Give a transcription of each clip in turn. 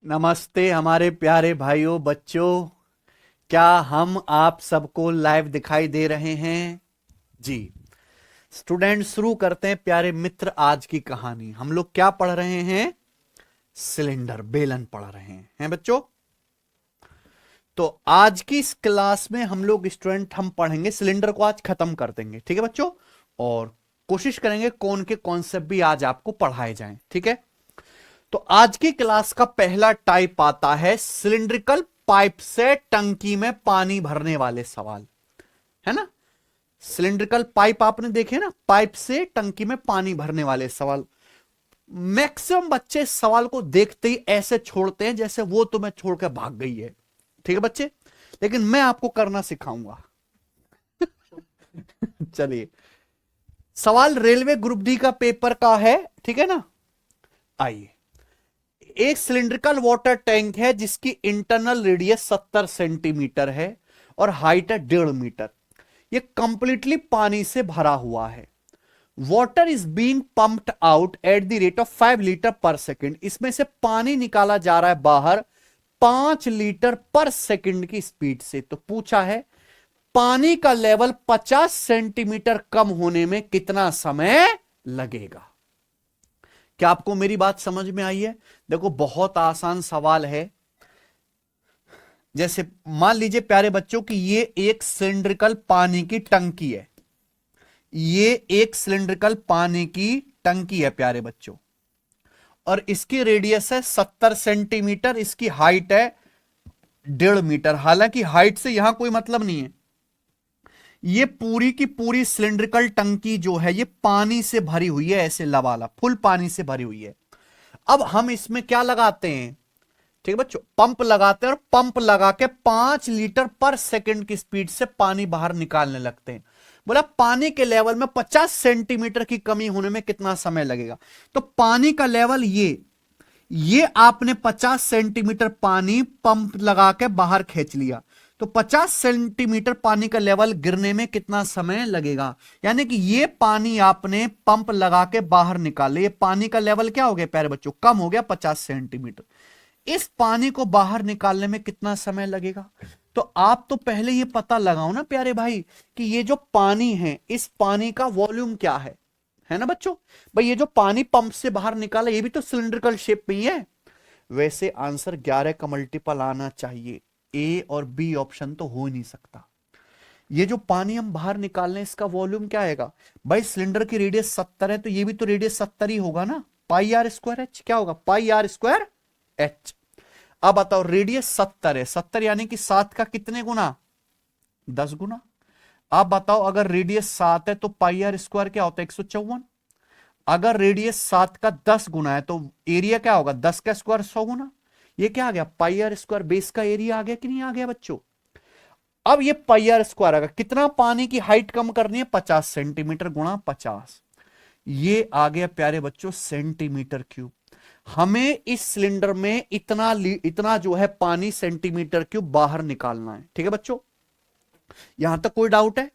नमस्ते हमारे प्यारे भाइयों बच्चों। क्या हम आप सबको लाइव दिखाई दे रहे हैं? जी। स्टूडेंट, शुरू करते हैं प्यारे मित्र आज की कहानी। हम लोग क्या पढ़ रहे हैं? सिलेंडर, बेलन पढ़ रहे हैं बच्चों। तो आज की इस क्लास में हम लोग स्टूडेंट हम पढ़ेंगे सिलेंडर को, आज खत्म कर देंगे, ठीक है बच्चों। और कोशिश करेंगे कौन के कॉन्सेप्ट भी आज आपको पढ़ाए जाएं, ठीक है। तो आज की क्लास का पहला टाइप आता है सिलिंड्रिकल पाइप से टंकी में पानी भरने वाले सवाल, है ना। सिलिंड्रिकल पाइप आपने देखे ना, पाइप से टंकी में पानी भरने वाले सवाल। मैक्सिमम बच्चे इस सवाल को देखते ही ऐसे छोड़ते हैं जैसे वो तुम्हें छोड़कर भाग गई है, ठीक है बच्चे। लेकिन मैं आपको करना सिखाऊंगा। चलिए, सवाल रेलवे ग्रुप डी का पेपर का है, ठीक है ना। आइए, एक सिलिंड्रिकल वाटर टैंक है जिसकी इंटरनल रेडियस 70 सेंटीमीटर है और हाइट है 1.5 मीटर। यह कंप्लीटली पानी से भरा हुआ है। Water is being pumped out at the rate of 5 litre पर सेकेंड। इसमें से पानी निकाला जा रहा है बाहर 5 लीटर पर सेकेंड की स्पीड से। तो पूछा है पानी का लेवल 50 सेंटीमीटर कम होने में कितना समय लगेगा। क्या आपको मेरी बात समझ में आई है? देखो, बहुत आसान सवाल है। जैसे मान लीजिए प्यारे बच्चों कि ये एक सिलिंड्रिकल पानी की टंकी है। ये एक सिलिंड्रिकल पानी की टंकी है प्यारे बच्चों, और इसकी रेडियस है 70 सेंटीमीटर, इसकी हाइट है 1.5 मीटर। हालांकि हाइट से यहां कोई मतलब नहीं है। ये पूरी की पूरी सिलिंड्रिकल टंकी जो है ये पानी से भरी हुई है, ऐसे लबालब फुल पानी से भरी हुई है। अब हम इसमें क्या लगाते हैं, ठीक है बच्चों, पंप लगाते हैं, और पंप लगा के 5 लीटर पर सेकंड की स्पीड से पानी बाहर निकालने लगते हैं। बोला पानी के लेवल में 50 सेंटीमीटर की कमी होने में कितना समय लगेगा। तो पानी का लेवल ये आपने 50 सेंटीमीटर पानी पंप लगा के बाहर खींच लिया, तो 50 सेंटीमीटर पानी का लेवल गिरने में कितना समय लगेगा। यानी कि ये पानी आपने पंप लगा के बाहर निकाले, ये पानी का लेवल क्या हो गया प्यारे बच्चों, कम हो गया 50 सेंटीमीटर। इस पानी को बाहर निकालने में कितना समय लगेगा। तो आप तो पहले ये पता लगाओ ना प्यारे भाई कि ये जो पानी है इस पानी का वॉल्यूम क्या है ना बच्चों। भाई ये जो पानी पंप से बाहर निकाला ये भी तो सिलिंड्रिकल शेप में ही है। वैसे आंसर 11 का मल्टीपल आना चाहिए। ए और बी ऑप्शन तो हो ही नहीं सकता। ये जो पानी हम बाहर निकाल रहे हैं इसका वॉल्यूम क्या आएगा। भाई सिलेंडर की रेडियस 70 है तो ये भी तो रेडियस 70 ही होगा ना। पाई आर स्क्वायर एच क्या होगा, पाई आर स्क्वायर एच। अब बताओ रेडियस 70 है, 70 यानी कि 7 का कितने गुना, 10 गुना। अब बताओ अगर रेडियस 7 है तो पाई आर स्क्वायर क्या होता है, 154। अगर रेडियस 7 का 10 गुना है तो एरिया क्या होगा, 10 का स्क्वायर 100 गुना। ये क्या आ गया, पाई आर स्क्वायर, बेस का एरिया आ गया कि नहीं आ गया बच्चों। अब ये पाई आर स्क्वायर आ गया, कितना पानी की हाइट कम करनी है, 50 सेंटीमीटर गुणा 50। ये आ गया प्यारे बच्चों सेंटीमीटर क्यूब। हमें इस सिलेंडर में इतना जो है पानी सेंटीमीटर क्यूब बाहर निकालना है, ठीक है बच्चों। यहां तक कोई डाउट है।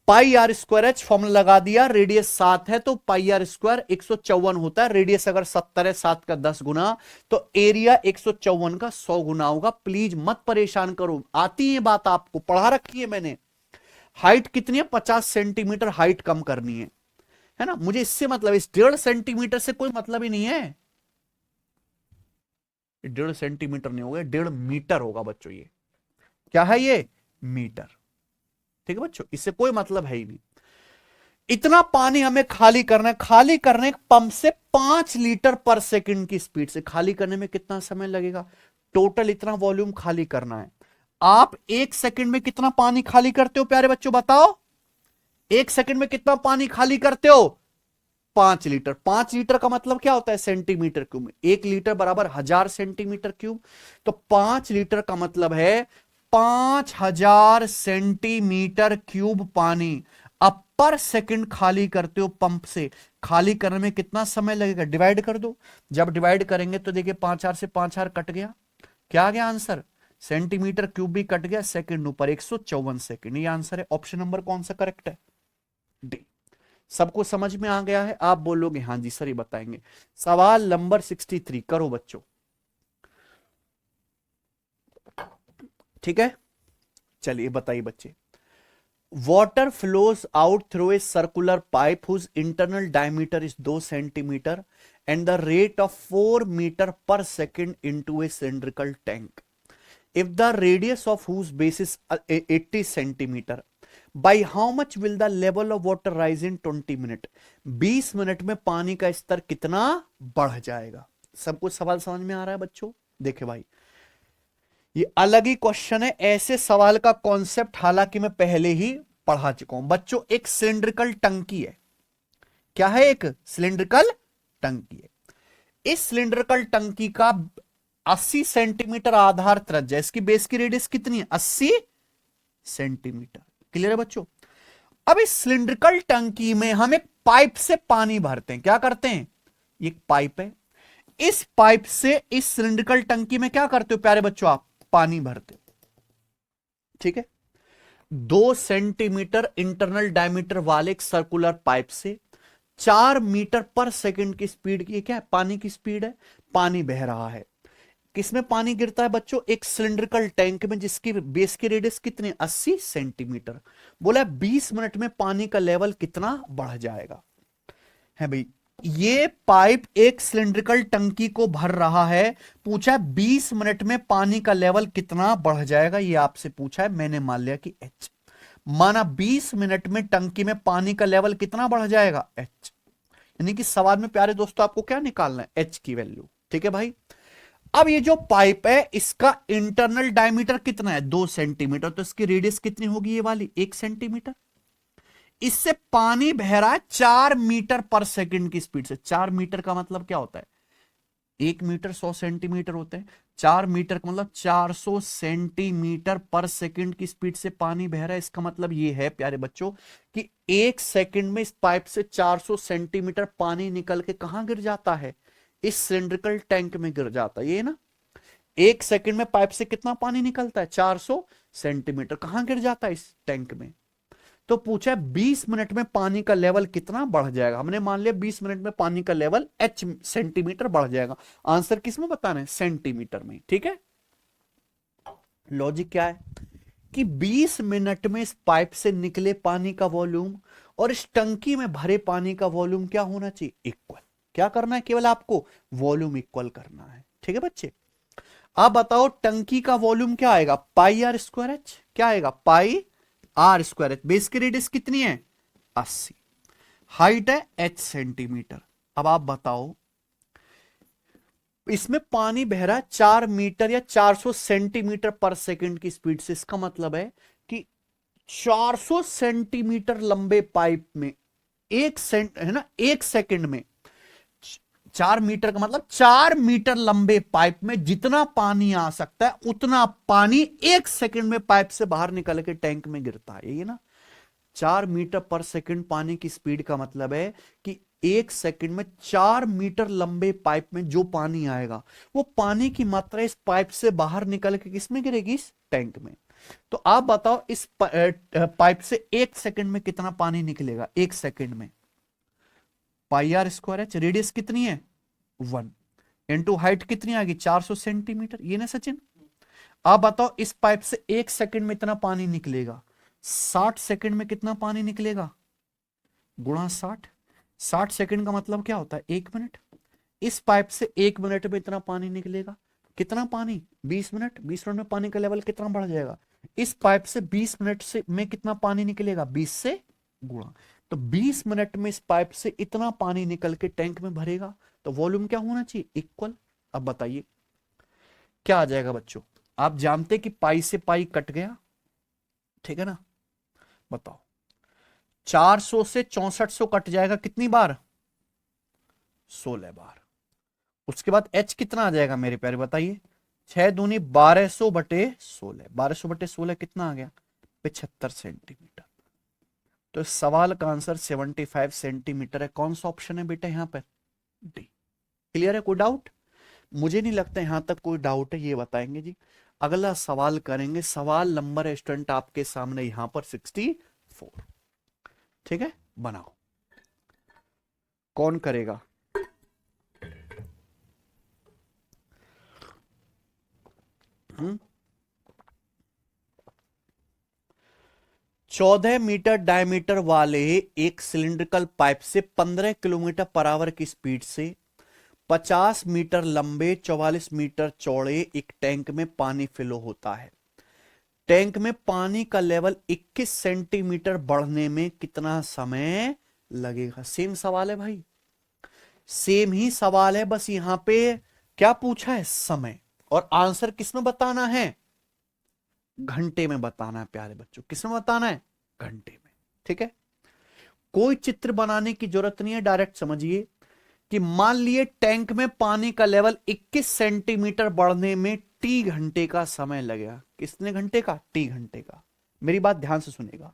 पाई आर स्क्वायर एच फॉर्मूला लगा दिया, रेडियस 7 है तो पाई आर स्क्वायर 154 होता है। रेडियस अगर 70 है, 7 का 10 गुना, तो एरिया 154 का 100 गुना होगा। प्लीज मत परेशान करो, आती है बात, आपको पढ़ा रखी है मैंने। हाइट कितनी है, 50 सेंटीमीटर हाइट कम करनी है ना। मुझे इससे मतलब, इस 1.5 सेंटीमीटर से कोई मतलब ही नहीं है। 1.5 सेंटीमीटर नहीं होगा, 1.5 मीटर होगा बच्चों। ये क्या है, ये मीटर, ठीक है बच्चों, इससे कोई मतलब है ही नहीं। इतना पानी हमें खाली करना है। खाली करने पंप से 5 लीटर पर सेकंड की स्पीड से खाली करने में कितना समय लगेगा। टोटल इतना वॉल्यूम खाली करना है। आप 1 सेकंड में कितना पानी खाली करते हो प्यारे बच्चों, बताओ। 1 सेकंड में कितना पानी खाली करते हो, 5 लीटर। 5 लीटर का मतलब क्या होता है, सेंटीमीटर क्यूब में। 1 लीटर बराबर 1000 सेंटीमीटर क्यूब। तो 5 लीटर का मतलब है 5000 सेंटीमीटर क्यूब पानी अब पर सेकंड खाली करते हो पंप से। खाली करने में कितना समय लगेगा, डिवाइड कर दो। जब डिवाइड करेंगे तो देखिए 5 से 5 कट गया, क्या आ गया आंसर, सेंटीमीटर क्यूब भी कट गया, सेकंड ऊपर 154 सेकंड। ये आंसर है। ऑप्शन नंबर कौन सा करेक्ट है, डी। सबको समझ में आ गया है? आप बोलोगे हाँ जी सर, ये बताएंगे। सवाल नंबर 63 करो बच्चों, ठीक है। चलिए बताइए बच्चे। Water flows out through a circular pipe whose internal diameter is 2 centimetre and the rate of 4 metre per second into a cylindrical tank if the radius of whose base is 80 centimeter, by how much will the level of water rise in 20 minute? 20 minute में पानी का स्तर कितना बढ़ जाएगा? सबको सवाल समझ में आ रहा है बच्चों? देखे भाई, ये अलग ही क्वेश्चन है। ऐसे सवाल का कॉन्सेप्ट हालांकि मैं पहले ही पढ़ा चुका हूं बच्चों। एक सिलिंड्रिकल टंकी है। क्या है? एक सिलिंड्रिकल टंकी है। इस सिलिंड्रिकल टंकी का 80 सेंटीमीटर आधार त्रिज्या, इसकी बेस की रेडियस कितनी है? 80 सेंटीमीटर। क्लियर है बच्चों? अब इस सिलिंड्रिकल टंकी में हम एक पाइप से पानी भरते हैं। क्या करते हैं? एक पाइप है, इस पाइप से इस सिलिंड्रिकल टंकी में क्या करते हो प्यारे बच्चों? आप पानी भरते हो, ठीक है। 2 सेंटीमीटर इंटरनल डायमीटर वाले एक सर्कुलर पाइप से 4 मीटर पर सेकंड की स्पीड की, क्या है? पानी की स्पीड है। पानी बह रहा है। किसमें पानी गिरता है बच्चों? एक सिलिंड्रिकल टैंक में, जिसकी बेस की रेडियस कितनी? 80 सेंटीमीटर। बोला 20 मिनट में पानी का लेवल कितना बढ़ जाएगा? है भाई, ये पाइप एक सिलिंड्रिकल टंकी को भर रहा है। पूछा 20 मिनट में पानी का लेवल कितना बढ़ जाएगा, ये आपसे पूछा है। मैंने मान लिया कि h। माना 20 मिनट में टंकी में पानी का लेवल कितना बढ़ जाएगा? h। यानी कि सवाल में प्यारे दोस्तों आपको क्या निकालना है? h की वैल्यू, ठीक है भाई। अब ये जो पाइप है इसका इंटरनल डायमीटर कितना है? 2 सेंटीमीटर। तो इसकी रेडियस कितनी होगी? ये वाली 1 सेंटीमीटर। इससे पानी बह रहा है 4 मीटर पर सेकंड की स्पीड से। 4 मीटर का मतलब क्या होता है? 1 मीटर 100 सेंटीमीटर होते हैं। 4 मीटर का मतलब 400 सेंटीमीटर पर सेकंड की स्पीड से पानी बह रहा है। इसका मतलब ये है प्यारे बच्चों कि 1 सेकंड में इस पाइप से 400 सेंटीमीटर पानी निकल के कहां गिर जाता है? इस सिलिंड्रिकल टैंक में गिर जाता है। ये ना, 1 सेकंड में पाइप से कितना पानी निकलता है? 400 सेंटीमीटर। कहां गिर जाता है? इस टैंक में। तो पूछा है 20 मिनट में पानी का लेवल कितना बढ़ जाएगा। हमने मान लिया 20 मिनट में पानी का लेवल h सेंटीमीटर बढ़ जाएगा। आंसर किसमें बताना है? सेंटीमीटर में, ठीक है। लॉजिक क्या है कि 20 मिनट में इस पाइप से निकले पानी का वॉल्यूम और इस टंकी में भरे पानी का वॉल्यूम क्या होना चाहिए? इक्वल। क्या करना है? केवल आपको वॉल्यूम इक्वल करना है, ठीक है बच्चे। अब बताओ टंकी का वॉल्यूम क्या आएगा? पाई आर स्क्वायर एच। क्या आएगा? पाई आर स्क्वायर एच। बेस की रेडियस कितनी है? 80। हाइट है h सेंटीमीटर। अब आप बताओ इसमें पानी बह रहा है 4 मीटर या 400 सेंटीमीटर पर सेकंड की स्पीड से। इसका मतलब है कि 400 सेंटीमीटर लंबे पाइप में 1 सेकंड में 4 मीटर का मतलब 4 मीटर लंबे पाइप में जितना पानी आ सकता है उतना पानी 1 सेकंड में पाइप से बाहर निकल के टैंक में गिरता है। ये ना, 4 मीटर पर सेकंड पानी की स्पीड का मतलब है कि 1 सेकंड में 4 मीटर लंबे पाइप में जो पानी आएगा वो पानी की मात्रा इस पाइप से बाहर निकल के किसमें गिरेगी? इस टैंक में। तो आप बताओ इस पाइप से 1 सेकंड में कितना पानी निकलेगा? 1 सेकंड में पाई आर स्क्वायर एच। रेडियस कितनी है? 1 इंटू हाइट कितनी आ गई? 400 सेंटीमीटर। ये ना सचिन? आप बताओ इस पाइप से 1 सेकंड में इतना पानी निकलेगा, 60 सेकंड में कितना पानी निकलेगा? गुणा 60। 60 सेकंड का मतलब क्या होता है? 1 मिनट। इस पाइप से 1 मिनट में इतना पानी निकलेगा। कितना पानी? 20 मिनट। 20 मिनट में पानी का लेवल कितना बढ़ जाएगा? इस पाइप से 20 मिनट से में कितना पानी निकलेगा? 20 से गुणा। तो 20 मिनट में इस पाइप से इतना पानी निकल के टैंक में भरेगा। तो वॉल्यूम क्या होना चाहिए? इक्वल। अब बताइए क्या आ जाएगा बच्चों? आप जानते कि पाई से पाई कट गया, ठीक है ना। बताओ 400 से 6400 कट जाएगा कितनी बार? 16 बार। उसके बाद h कितना आ जाएगा मेरे प्यारे? बताइए। 6 दूनी 1200 बटे 16। 1200 बटे 16 कितना आ गया? 75 सेंटीमीटर। तो इस सवाल का आंसर 75 सेंटीमीटर है। कौन सा ऑप्शन है बेटा यहां पर? डी। क्लियर है? कोई डाउट? मुझे नहीं लगता यहां तक कोई डाउट है। ये बताएंगे जी। अगला सवाल करेंगे। सवाल नंबर स्टूडेंट आपके सामने यहां पर 64, ठीक है। बनाओ। कौन करेगा? हम्म 14 मीटर डायमीटर वाले एक सिलिंड्रिकल पाइप से 15 किलोमीटर पर आवर की स्पीड से 50 मीटर लंबे 44 मीटर चौड़े एक टैंक में पानी फिलो होता है। टैंक में पानी का लेवल 21 सेंटीमीटर बढ़ने में कितना समय लगेगा? सेम सवाल है भाई, सेम ही सवाल है, बस यहां पे क्या पूछा है? समय। और आंसर किसमें बताना है? घंटे में बताना है प्यारे बच्चों। किसमें बताना है? घंटे में। ठीक है, कोई चित्र बनाने की जरूरत नहीं है, डायरेक्ट समझिए कि मान लिए टैंक में पानी का लेवल 21 सेंटीमीटर बढ़ने में टी घंटे का समय लगेगा। कितने घंटे का? टी घंटे का। मेरी बात ध्यान से सुनेगा।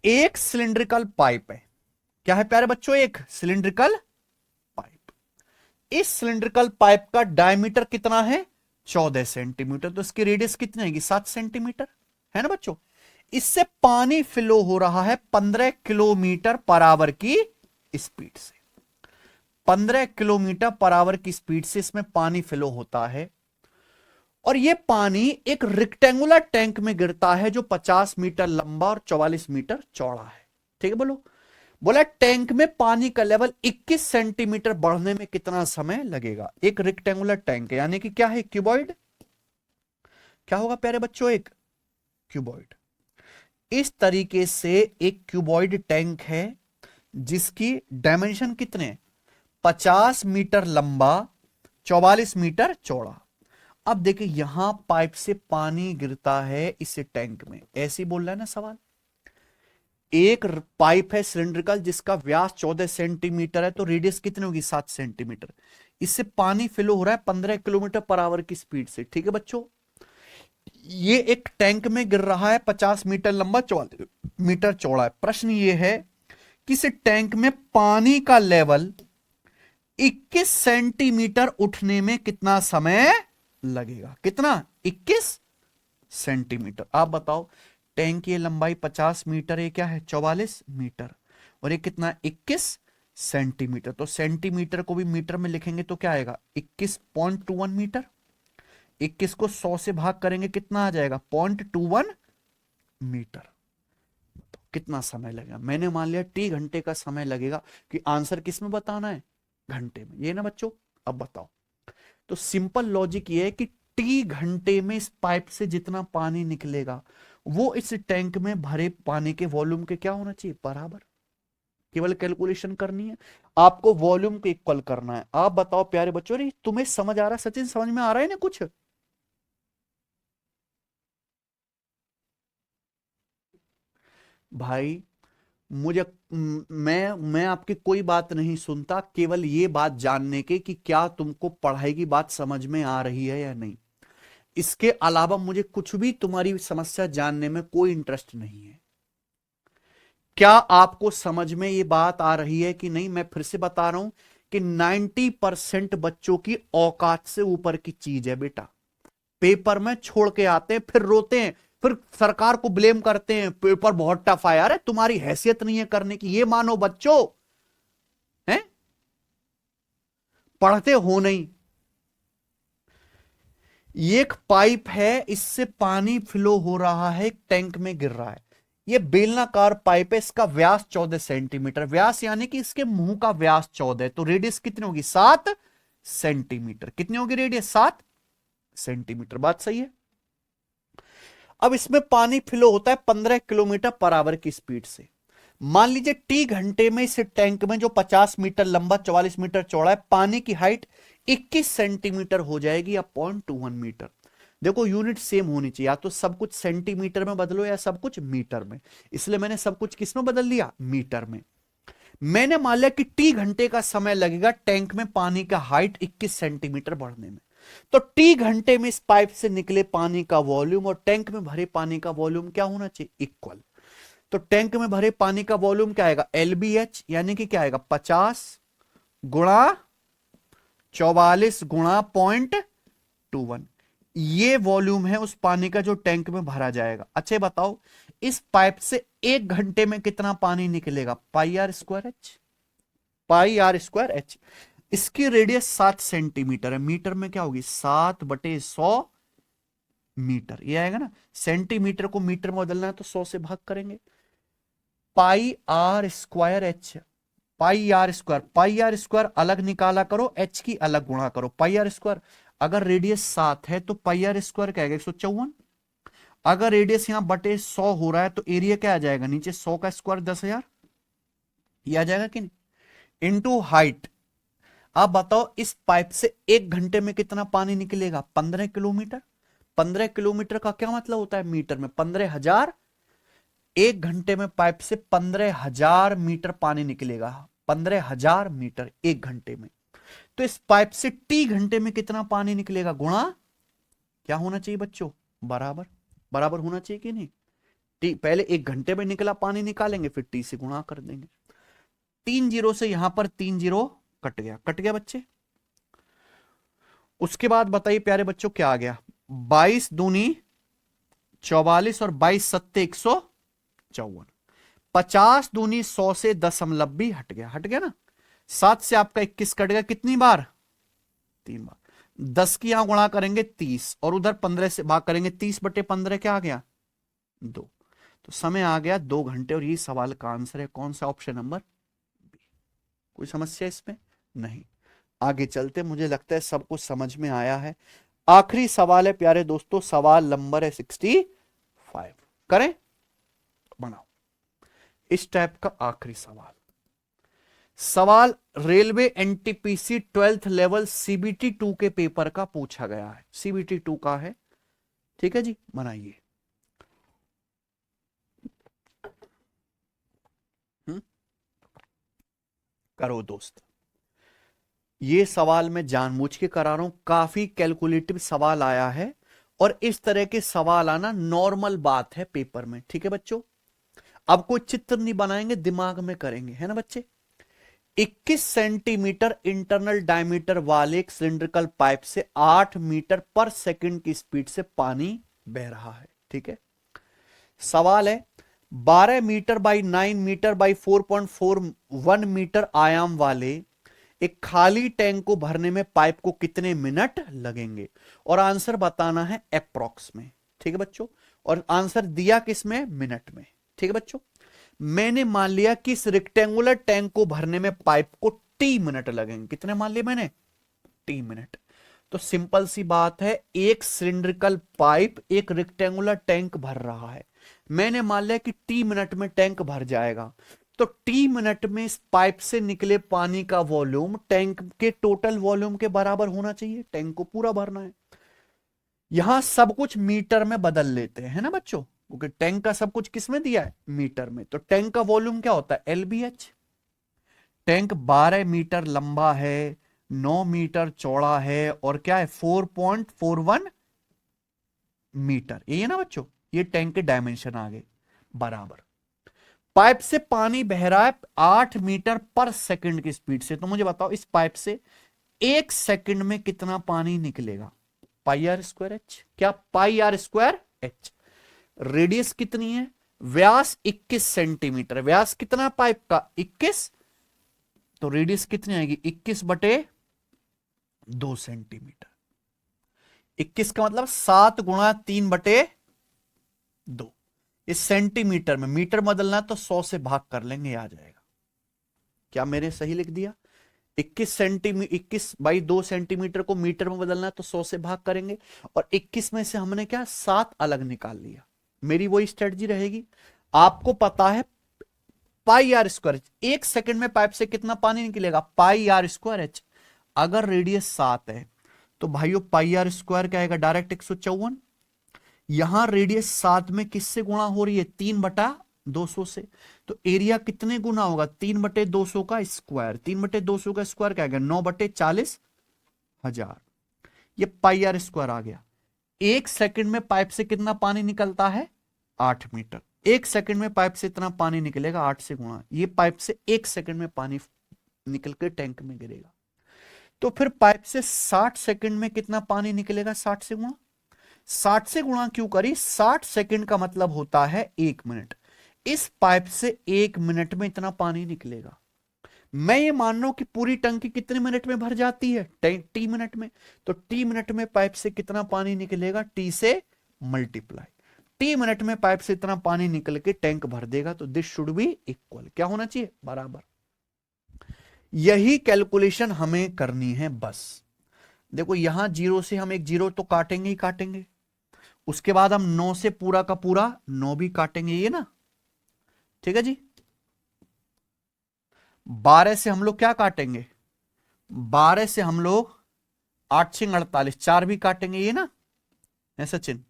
एक सिलिंड्रिकल पाइप है। क्या है प्यारे बच्चों? एक सिलिंड्रिकल पाइप। इस सिलिंड्रिकल पाइप का डायमीटर कितना है? 14 सेंटीमीटर। तो इसकी रेडियस कितनी आएगी? 7 सेंटीमीटर, है ना बच्चों? इससे पानी फ्लो हो रहा है 15 किलोमीटर पर आवर की स्पीड से। 15 किलोमीटर पर आवर की स्पीड से इसमें पानी फ्लो होता है और यह पानी एक रेक्टेंगुलर टैंक में गिरता है जो 50 मीटर लंबा और 44 मीटर चौड़ा है। ठीक है, बोलो। बोला टैंक में पानी का लेवल 21 सेंटीमीटर बढ़ने में कितना समय लगेगा? एक रेक्टेंगुलर टैंक है, यानी कि क्या है? क्यूबॉइड। क्या होगा प्यारे बच्चों? एक क्यूबॉइड। इस तरीके से एक क्यूबॉइड टैंक है जिसकी डायमेंशन कितने? 50 मीटर लंबा, 44 मीटर चौड़ा। अब देखिए यहां पाइप से पानी गिरता है इस टैंक में, ऐसे ही बोल रहा है ना सवाल। एक पाइप है सिलिंड्रिकल जिसका व्यास 14 सेंटीमीटर है, तो रेडियस कितनी होगी? 7 सेंटीमीटर। इससे पानी फ्लो हो रहा है 15 किलोमीटर पर आवर की स्पीड से। ठीक है बच्चों, ये एक टैंक में गिर रहा है, 50 मीटर लंबा, 44 मीटर चौड़ा है। प्रश्न ये है कि इस टैंक में पानी का लेवल 21 सेंटीमीटर उठने में कितना समय लगेगा? कितना? 21 सेंटीमीटर। आप बताओ, टैंक की लंबाई 50 मीटर है, क्या है? 44 मीटर, और ये कितना? 21 सेंटीमीटर। तो सेंटीमीटर को भी मीटर में लिखेंगे तो क्या आएगा? 21.21 मीटर। 21 को 100 से भाग करेंगे, कितना आ जाएगा? 0.21 मीटर। तो कितना समय लगेगा? मैंने मान लिया टी घंटे का समय लगेगा, कि आंसर किस में बताना है? घंटे में। ये ना बच्चों, अब बताओ। तो सिंपल लॉजिक ये है कि टी घंटे में इस पाइप से जितना पानी निकलेगा वो इस टैंक में भरे पानी के वॉल्यूम के क्या होना चाहिए? बराबर। केवल कैलकुलेशन करनी है आपको, वॉल्यूम को इक्वल करना है। आप बताओ प्यारे बच्चों, रे तुम्हें समझ आ रहा है? सचिन समझ में आ रहा है ना कुछ? भाई मुझे मैं आपकी कोई बात नहीं सुनता, केवल ये बात जानने के कि क्या तुमको पढ़ाई की बात समझ में आ रही है या नहीं। इसके अलावा मुझे कुछ भी तुम्हारी समस्या जानने में कोई इंटरेस्ट नहीं है। क्या आपको समझ में ये बात आ रही है कि नहीं? मैं फिर से बता रहा हूं कि 90% बच्चों की औकात से ऊपर की चीज है बेटा। पेपर में छोड़ के आते हैं, फिर रोते हैं, फिर सरकार को ब्लेम करते हैं, पेपर बहुत टफ आया। अरे तुम्हारी हैसियत नहीं है करने की, ये मानो बच्चों, हैं? पढ़ते हो नहीं। एक पाइप है, इससे पानी फ्लो हो रहा है, एक टैंक में गिर रहा है। ये बेलनाकार पाइप है, इसका व्यास 14 सेंटीमीटर। व्यास यानी कि इसके मुंह का व्यास 14 है, तो रेडियस कितनी होगी? 7 सेंटीमीटर। कितनी होगी रेडियस? 7 सेंटीमीटर। बात सही है। अब इसमें पानी फ्लो होता है 15 किलोमीटर पर आवर की स्पीड से। मान लीजिए टी घंटे में इस टैंक में जो 50 मीटर लंबा 44 मीटर चौड़ा है, पानी की हाइट 21 सेंटीमीटर हो जाएगी या 0.21 मीटर। देखो यूनिट सेम होनी चाहिए, या तो सब कुछ सेंटीमीटर में बदलो या सब कुछ मीटर में। इसलिए मैंने सब कुछ किस में बदल दिया? मीटर में। मैंने मान लिया कि टी घंटे का समय लगेगा टैंक में पानी का हाइट 21 सेंटीमीटर बढ़ने में। तो टी घंटे में इस पाइप से निकले पानी का वॉल्यूम और टैंक में भरे पानी का वॉल्यूम क्या होना चाहिए? इक्वल। तो टैंक में भरे पानी का वॉल्यूम क्या आएगा? LBH, यानी कि क्या आएगा? 50 गुणा 44 गुणा 0.21। ये वॉल्यूम है उस पानी का जो टैंक में भरा जाएगा। अच्छा बताओ, इस पाइप से 1 घंटे में कितना पानी निकलेगा? Pi r square h. Pi r square h. इसकी रेडियस 7 सेंटीमीटर है, मीटर में क्या होगी 7/100 मीटर, ये आएगा ना। सेंटीमीटर को मीटर में बदलना है तो 100 से भाग करेंगे। Pi r square h, pi r square, pi r square अलग निकाला करो, एच की अलग गुणा करो। पाई आर स्क्वायर, अगर रेडियस 7 है तो पाई आर स्क्वायर क्या आएगा 154। अगर रेडियस यहां बटे 100 हो रहा है तो एरिया क्या आ जाएगा, नीचे 100 का स्क्वायर 10,000, ये आ जाएगा कि नहीं, इंटू हाइट। आप बताओ इस पाइप से 1 घंटे में कितना पानी निकलेगा, 15 किलोमीटर। 15 किलोमीटर का क्या मतलब होता है मीटर में, 15,000। 1 घंटे में पाइप से 15,000 मीटर पानी निकलेगा, 15,000 मीटर 1 घंटे में। तो इस पाइप से टी घंटे में कितना पानी निकलेगा, गुणा क्या होना चाहिए बच्चों, बराबर। बराबर होना चाहिए कि नहीं। टी पहले 1 घंटे में निकला पानी निकालेंगे, फिर टी से गुणा कर देंगे। 3 जीरो से यहां पर 3 जीरो कट गया, कट गया बच्चे। उसके बाद बताइए प्यारे बच्चों क्या आ गया, 22 दूनी 44 और 22 सत्ते 154। 50 दूनी 100 से 10 हट गया, हट गया ना। 7 से आपका 21 कट गया, कितनी बार, 3 बार। 10 की यहां गुणा करेंगे 30 और उधर 15 से भाग करेंगे, 30/15 क्या आ गया 2। तो समय आ गया 2 घंटे और ये सवाल का आंसर है कौन सा, ऑप्शन नंबर बी। कोई समस्या इसमें नहीं। आगे चलते, मुझे लगता है सब कुछ समझ में आया है। आखिरी सवाल है प्यारे दोस्तों, सवाल नंबर है 65। करें, बनाओ इस टाइप का आखिरी सवाल। सवाल railway NTPC 12th level CBT 2 के पेपर का पूछा गया है, सीबीटी 2 का है, ठीक है जी, बनाइए। करो दोस्त, ये सवाल मैं जानबूझ के करा रहा हूं, काफी कैलकुलेटिव सवाल आया है और इस तरह के सवाल आना नॉर्मल बात है पेपर में, ठीक है बच्चों। अब कोई चित्र नहीं बनाएंगे, दिमाग में करेंगे, है ना बच्चे। 21 सेंटीमीटर इंटरनल डायमीटर वाले एक सिलिंड्रिकल पाइप से 8 मीटर पर सेकंड की स्पीड से पानी बह रहा है, ठीक है। सवाल है 12 metre by 9 metre by 4.41 metre आयाम वाले एक खाली टैंक को भरने में पाइप को कितने मिनट लगेंगे, और आंसर बताना है अप्रॉक्स में, ठीक है बच्चों। और आंसर दिया किसमें, मिनट में, ठीक है बच्चों। मैंने मान लिया कि इस रेक्टेंगुलर टैंक को भरने में पाइप को टी मिनट लगेंगे, कितने मान लिए मैंने, टी मिनट। तो सिंपल सी बात है, एक सिलिंड्रिकल पाइप एक रेक्टेंगुलर टैंक भर रहा है, मैंने मान लिया कि टी मिनट में टैंक भर जाएगा। तो टी मिनट में इस पाइप से निकले पानी का वॉल्यूम टैंक के टोटल वॉल्यूम के बराबर होना चाहिए, टैंक को पूरा भरना है। यहां सब कुछ मीटर में बदल लेते हैं, है ना बच्चों, क्योंकि टैंक का सब कुछ किसमें दिया है, मीटर में। तो टैंक का वॉल्यूम क्या होता है, एलबीएच। टैंक 12 मीटर लंबा है, 9 मीटर चौड़ा है और क्या है 4.41 मीटर, ये है ना बच्चों, ये टैंक के डायमेंशन आ गए बराबर। पाइप से पानी बह रहा है 8 मीटर पर सेकंड की स्पीड से, तो मुझे बताओ इस पाइप से 1 सेकंड में कितना पानी निकलेगा, पाई आर स्क्वायर एच, क्या पाई आर स्क्वायर एच। रेडियस कितनी है, व्यास 21 सेंटीमीटर, व्यास कितना पाइप का 21, तो रेडियस कितनी आएगी 21/2 सेंटीमीटर। 21 का मतलब 7 गुणा 3/2। इस सेंटीमीटर में मीटर बदलना तो 100 से भाग कर लेंगे, आ जाएगा। क्या मेरे सही लिख दिया, 21/2 सेंटीमीटर को मीटर में बदलना है तो 100 से भाग करेंगे, और 21 में से हमने क्या 7 अलग निकाल लिया। मेरी वही स्ट्रेटजी रहेगी। आपको पता है पाई आर स्क्वायर, 1 सेकंड में पाइप से कितना पानी निकलेगा, पाई आर स्क्वायर एच। अगर रेडियस 7 है तो भाइयों पाई आर स्क्वायर क्या आएगा, डायरेक्ट 154। यहां रेडियस 7 में किससे गुणा हो रही है, 3/200 से। तो एरिया कितने गुना होगा, 3/200 का स्क्वायर, 3/200 का स्क्वायर क्या आएगा 9/40,000। ये पाई आर स्क्वायर आ गया। 1 सेकंड में पाइप से कितना पानी निकलता है, 8 मीटर। 1 सेकंड में पाइप से इतना पानी निकलेगा, 8 से गुणा, ये पाइप से 1 सेकंड में पानी निकल के टैंक में गिरेगा। तो फिर पाइप से 60 सेकंड में कितना पानी निकलेगा, 60 से गुणा। 60 से गुणा क्यों करी, 60 सेकंड का मतलब होता है 1 मिनट। इस पाइप से 1 मिनट में इतना पानी निकलेगा। मैं ये मान रहा हूं कि पूरी टंकी कितने मिनट में भर जाती है, टी मिनट में। तो टी मिनट में पाइप से कितना पानी निकलेगा, टी से मल्टीप्लाई, टी मिनट में पाइप से इतना पानी निकल के टैंक भर देगा। तो दिस शुड बी इक्वल, क्या होना चाहिए, बराबर। यही कैलकुलेशन हमें करनी है बस। देखो यहां जीरो से हम एक जीरो तो काटेंगे ही काटेंगे, उसके बाद हम 9 से पूरा का पूरा 9 भी काटेंगे, ये ना, ठीक है जी। 12 से हम लोग क्या काटेंगे, 12 से हम लोग 8 6 48, 4 भी काटेंगे, ये ना है सचिन।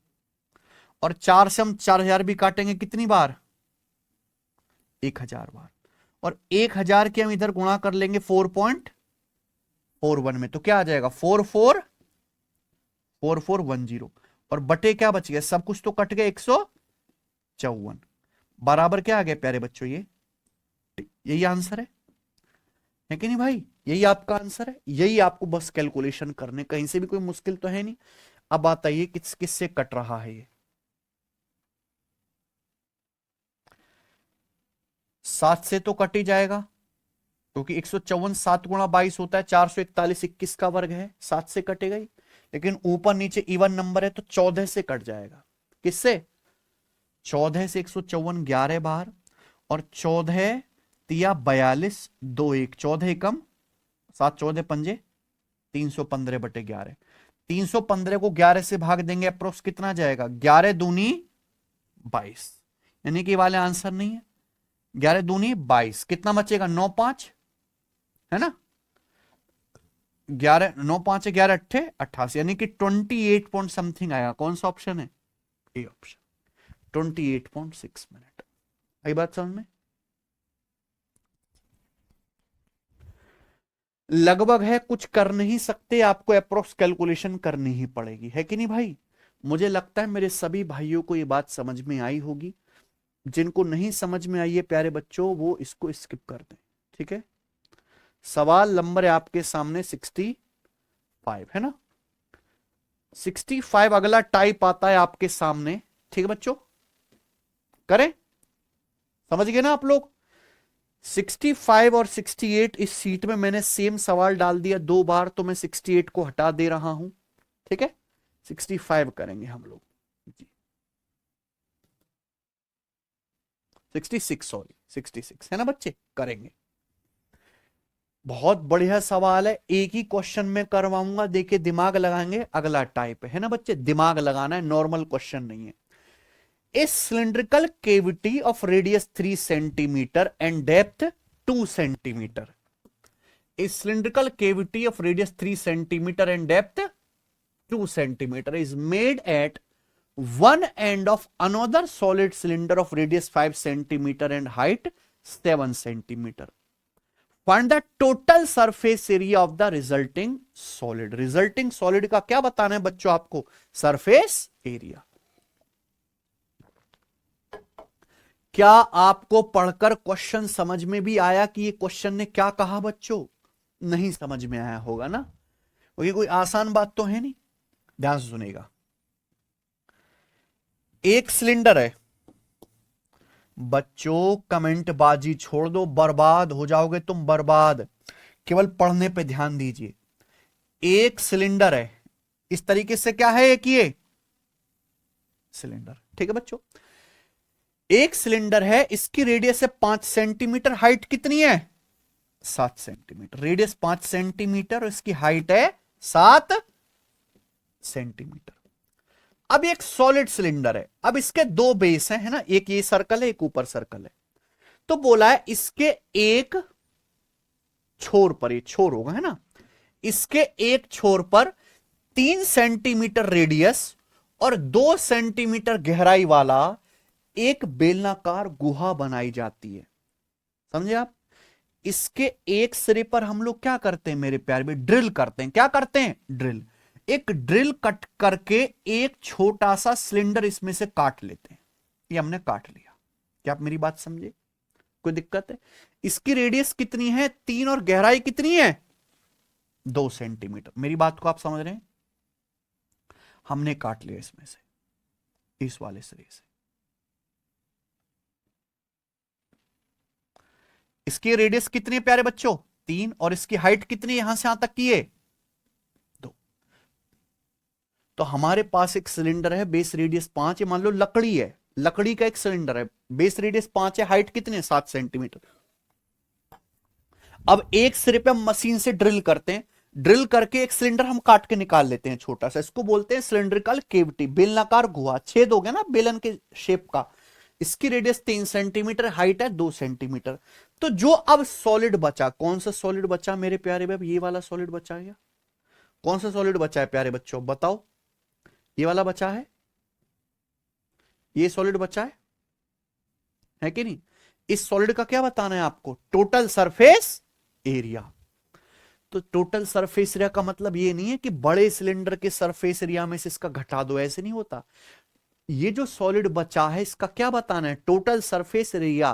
और 4 से हम 4000 भी काटेंगे, कितनी बार, 1000 बार। और 1000 के हम इधर गुणा कर लेंगे 4.41 में, तो क्या आ जाएगा 4410। और बटे क्या बच गया, सब कुछ तो कट गया, 154, बराबर क्या आ गया प्यारे बच्चों, ये यही आंसर है कि नहीं भाई, यही आपका आंसर है। यही आपको बस कैलकुलेशन करने, कहीं से भी कोई मुश्किल तो है नहीं। अब बताइए किस किस से कट रहा है ये, 7 से तो कट ही जाएगा, क्योंकि 154 7 गुणा 22 होता है, 441 21 का वर्ग है, 7 से कटेगा ही। लेकिन ऊपर नीचे इवन नंबर है तो 14 से कट जाएगा। किससे, 14 से 154 11 बार, और 14 तिया 42 2 1, 14 एकम 7 14 पंजे 315 बटे 11। 315 को 11 से भाग देंगे, अप्रोक्स कितना जाएगा, 11 दूनी 22, यानी कि वाले आंसर नहीं है। 11 दूनी 22, कितना बचेगा, 9 5, है ना, 11 9 5 11 अट्ठे 88, यानी कि 28 पॉइंट समथिंग आएगा। कौन सा ऑप्शन है, ए ऑप्शन, 28.6 मिनट। आई बात समझ में, लगभग है, कुछ कर नहीं सकते, आपको अप्रोक्स कैलकुलेशन करनी ही पड़ेगी, है कि नहीं भाई। मुझे लगता है मेरे सभी भाइयों को ये बात समझ में आई होगी। जिनको नहीं समझ में आई है प्यारे बच्चों, वो इसको स्किप कर दें, ठीक है। सवाल नंबर है आपके सामने 65, है ना, 65 अगला टाइप आता है आपके सामने, ठीक है बच्चों, करें, समझ गए ना आप लोग। 65 और 68 इस सीट में मैंने सेम सवाल डाल दिया 2 बार, तो मैं 68 को हटा दे रहा हूं, ठीक है। 65 करेंगे हम लोग जी, 66 सॉरी 66 है ना बच्चे, करेंगे। बहुत बढ़िया सवाल है, एक ही क्वेश्चन में करवाऊंगा, देखिए दिमाग लगाएंगे। अगला टाइप है ना बच्चे, दिमाग लगाना है, नॉर्मल क्वेश्चन नहीं है। A cylindrical cavity of radius 3 centimetre and depth 2 centimetre. A cylindrical cavity of radius 3 centimeter and depth 2 centimeter is made at one end of another solid cylinder of radius 5 centimeter and height 7 centimeter. Find the total surface area of the resulting solid. Resulting solid का क्या बताना है बच्चों आपको, surface area. क्या आपको पढ़कर question समझ में भी आया कि ये क्वेश्चन ने क्या कहा बच्चों, नहीं समझ में आया होगा ना, क्योंकि कोई आसान बात तो है नहीं। ध्यान से सुनेगा, एक सिलेंडर है बच्चों, कमेंट बाजी छोड़ दो, बर्बाद हो जाओगे तुम, बर्बाद। केवल पढ़ने पे ध्यान दीजिए। एक सिलेंडर है, इस तरीके से क्या है, एक ये सिलेंडर, ठीक है बच्चों। एक सिलेंडर है, इसकी रेडियस है 5 सेंटीमीटर, हाइट कितनी है 7 सेंटीमीटर, रेडियस 5 सेंटीमीटर, इसकी हाइट है 7 सेंटीमीटर। अब एक सॉलिड सिलेंडर है, अब इसके 2 बेस हैं, है ना, एक ये सर्कल है, एक ऊपर सर्कल है। तो बोला है इसके एक छोर पर, ये छोर होगा है ना, इसके एक छोर पर 3 सेंटीमीटर रेडियस और 2 सेंटीमीटर गहराई वाला एक बेलनाकार गुहा बनाई जाती है, समझे आप। इसके एक सिरे पर हम लोग क्या करते हैं मेरे प्यारे में, ड्रिल करते हैं, क्या करते हैं, ड्रिल। एक ड्रिल कट करके एक छोटा सा सिलेंडर इसमें से काट लेते हैं, ये हमने काट लिया। क्या आप मेरी बात समझे, कोई दिक्कत है। इसकी रेडियस कितनी है 3 और गहराई कितनी है 2 सेंटीमीटर, मेरी बात को आप समझ रहे हैं। हमने काट लिया इसमें से, इस वाले सिरे से। इसकी रेडियस कितनी है प्यारे बच्चों? 3, और इसकी हाइट कितनी यहां से यहां तक की है? 2। तो हमारे पास एक सिलेंडर है, बेस रेडियस 5 है, मान लो लकड़ी है, लकड़ी का एक सिलेंडर है, बेस रेडियस 5 है, हाइट कितनी है? 7 सेंटीमीटर। अब एक सिरे पे हम मशीन से ड्रिल करते हैं, ड्रिल करके एक सिलेंडर हम काट के निकाल लेते हैं छोटा सा, इसको बोलते हैं सिलेंड्रिकल केविटी, बेलनाकार गुहा, छेद हो गया ना बेलन के शेप का। इसकी रेडियस 3 सेंटीमीटर, हाइट है 2 सेंटीमीटर। तो जो अब सॉलिड बचा, कौन सा सॉलिड बचा मेरे प्यारे भाई? ये वाला सॉलिड बचा है? कौन सा सॉलिड बचा है प्यारे बच्चों, बताओ? ये वाला बचा है, ये सॉलिड बचा है कि नहीं? इस सॉलिड का क्या बताना है आपको? Total surface area. तो टोटल सरफेस एरिया का मतलब ये नहीं है कि बड़े सिलेंडर के सरफेस एरिया में से इसका घटा दो, ऐसे नहीं होता। ये जो सॉलिड बचा है इसका क्या बताना है? Total surface area.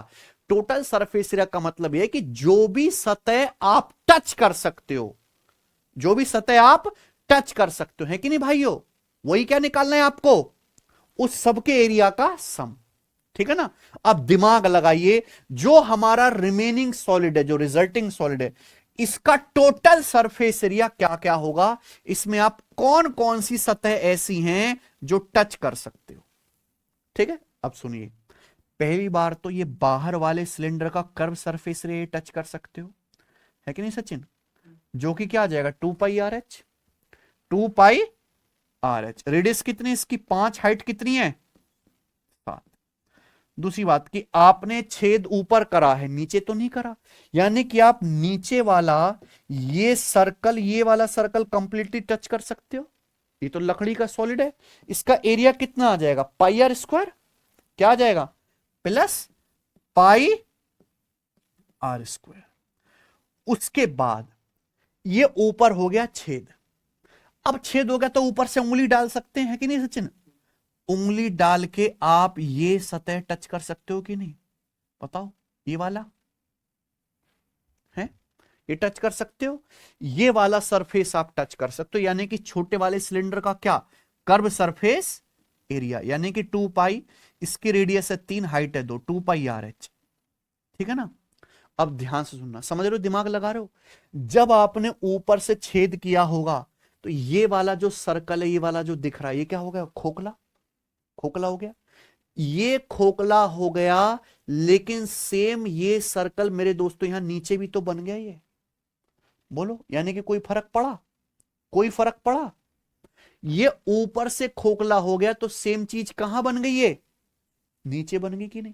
Total surface area का मतलब यह है कि जो भी सतह आप टच कर सकते हो, जो भी सतह आप टच कर सकते हो, है कि नहीं भाइयों? वही क्या निकालना है आपको? उस सबके एरिया का सम। ठीक है ना? अब दिमाग लगाइए, जो हमारा रिमेनिंग सॉलिड है, जो रिजल्टिंग सॉलिड है, इसका टोटल सरफेस एरिया क्या क्या होगा? इसमें आप कौन कौन सी सतह ऐसी हैं जो टच कर सकते हो? ठीक है, अब सुनिए। पहली बार तो ये बाहर वाले सिलेंडर का कर्व सरफेस एरिया टच कर सकते हो, है कि नहीं सचिन? जो कि क्या आ जाएगा? 2πRH। 2πRH। रेडियस कितनी इसकी? 5। हाइट कितनी है? 7। दूसरी बात कि आपने छेद ऊपर करा है, नीचे तो नहीं करा, यानी कि आप नीचे वाला ये सर्कल, ये वाला सर्कल कंप्लीटली टच कर सकते हो। ये तो लकड़ी का सॉलिड है, इसका एरिया कितना आ जाएगा? πr²। क्या आ जाएगा? Plus πr²। उसके बाद ये ऊपर हो गया छेद। अब छेद हो गया तो ऊपर से उंगली डाल सकते हैं कि नहीं सचिन? उंगली डाल के आप ये सतह टच कर सकते हो कि नहीं? बताओ, ये वाला है, ये टच कर सकते हो? ये वाला सरफेस आप टच कर सकते हो, यानी कि छोटे वाले सिलेंडर का क्या? कर्व सरफेस एरिया, यानी कि 2π, इसकी रेडियस है 3, हाइट है 2, 2πRH। ठीक है ना? अब ध्यान से सुनना, समझ रहे हो? दिमाग लगा रहे हो? जब आपने ऊपर से छेद किया होगा तो ये वाला जो सर्कल है, ये वाला जो दिख रहा है, ये क्या हो गया? खोखला। खोखला हो गया, ये खोखला हो गया। लेकिन सेम ये सर्कल मेरे दोस्तों यहां नीचे भी तो बन गया ये। बोलो, यानी कि कोई फर्क पड़ा? कोई फर्क पड़ा? ये ऊपर से खोखला हो गया तो सेम चीज कहां बन गई है? नीचे बन गई कि नहीं?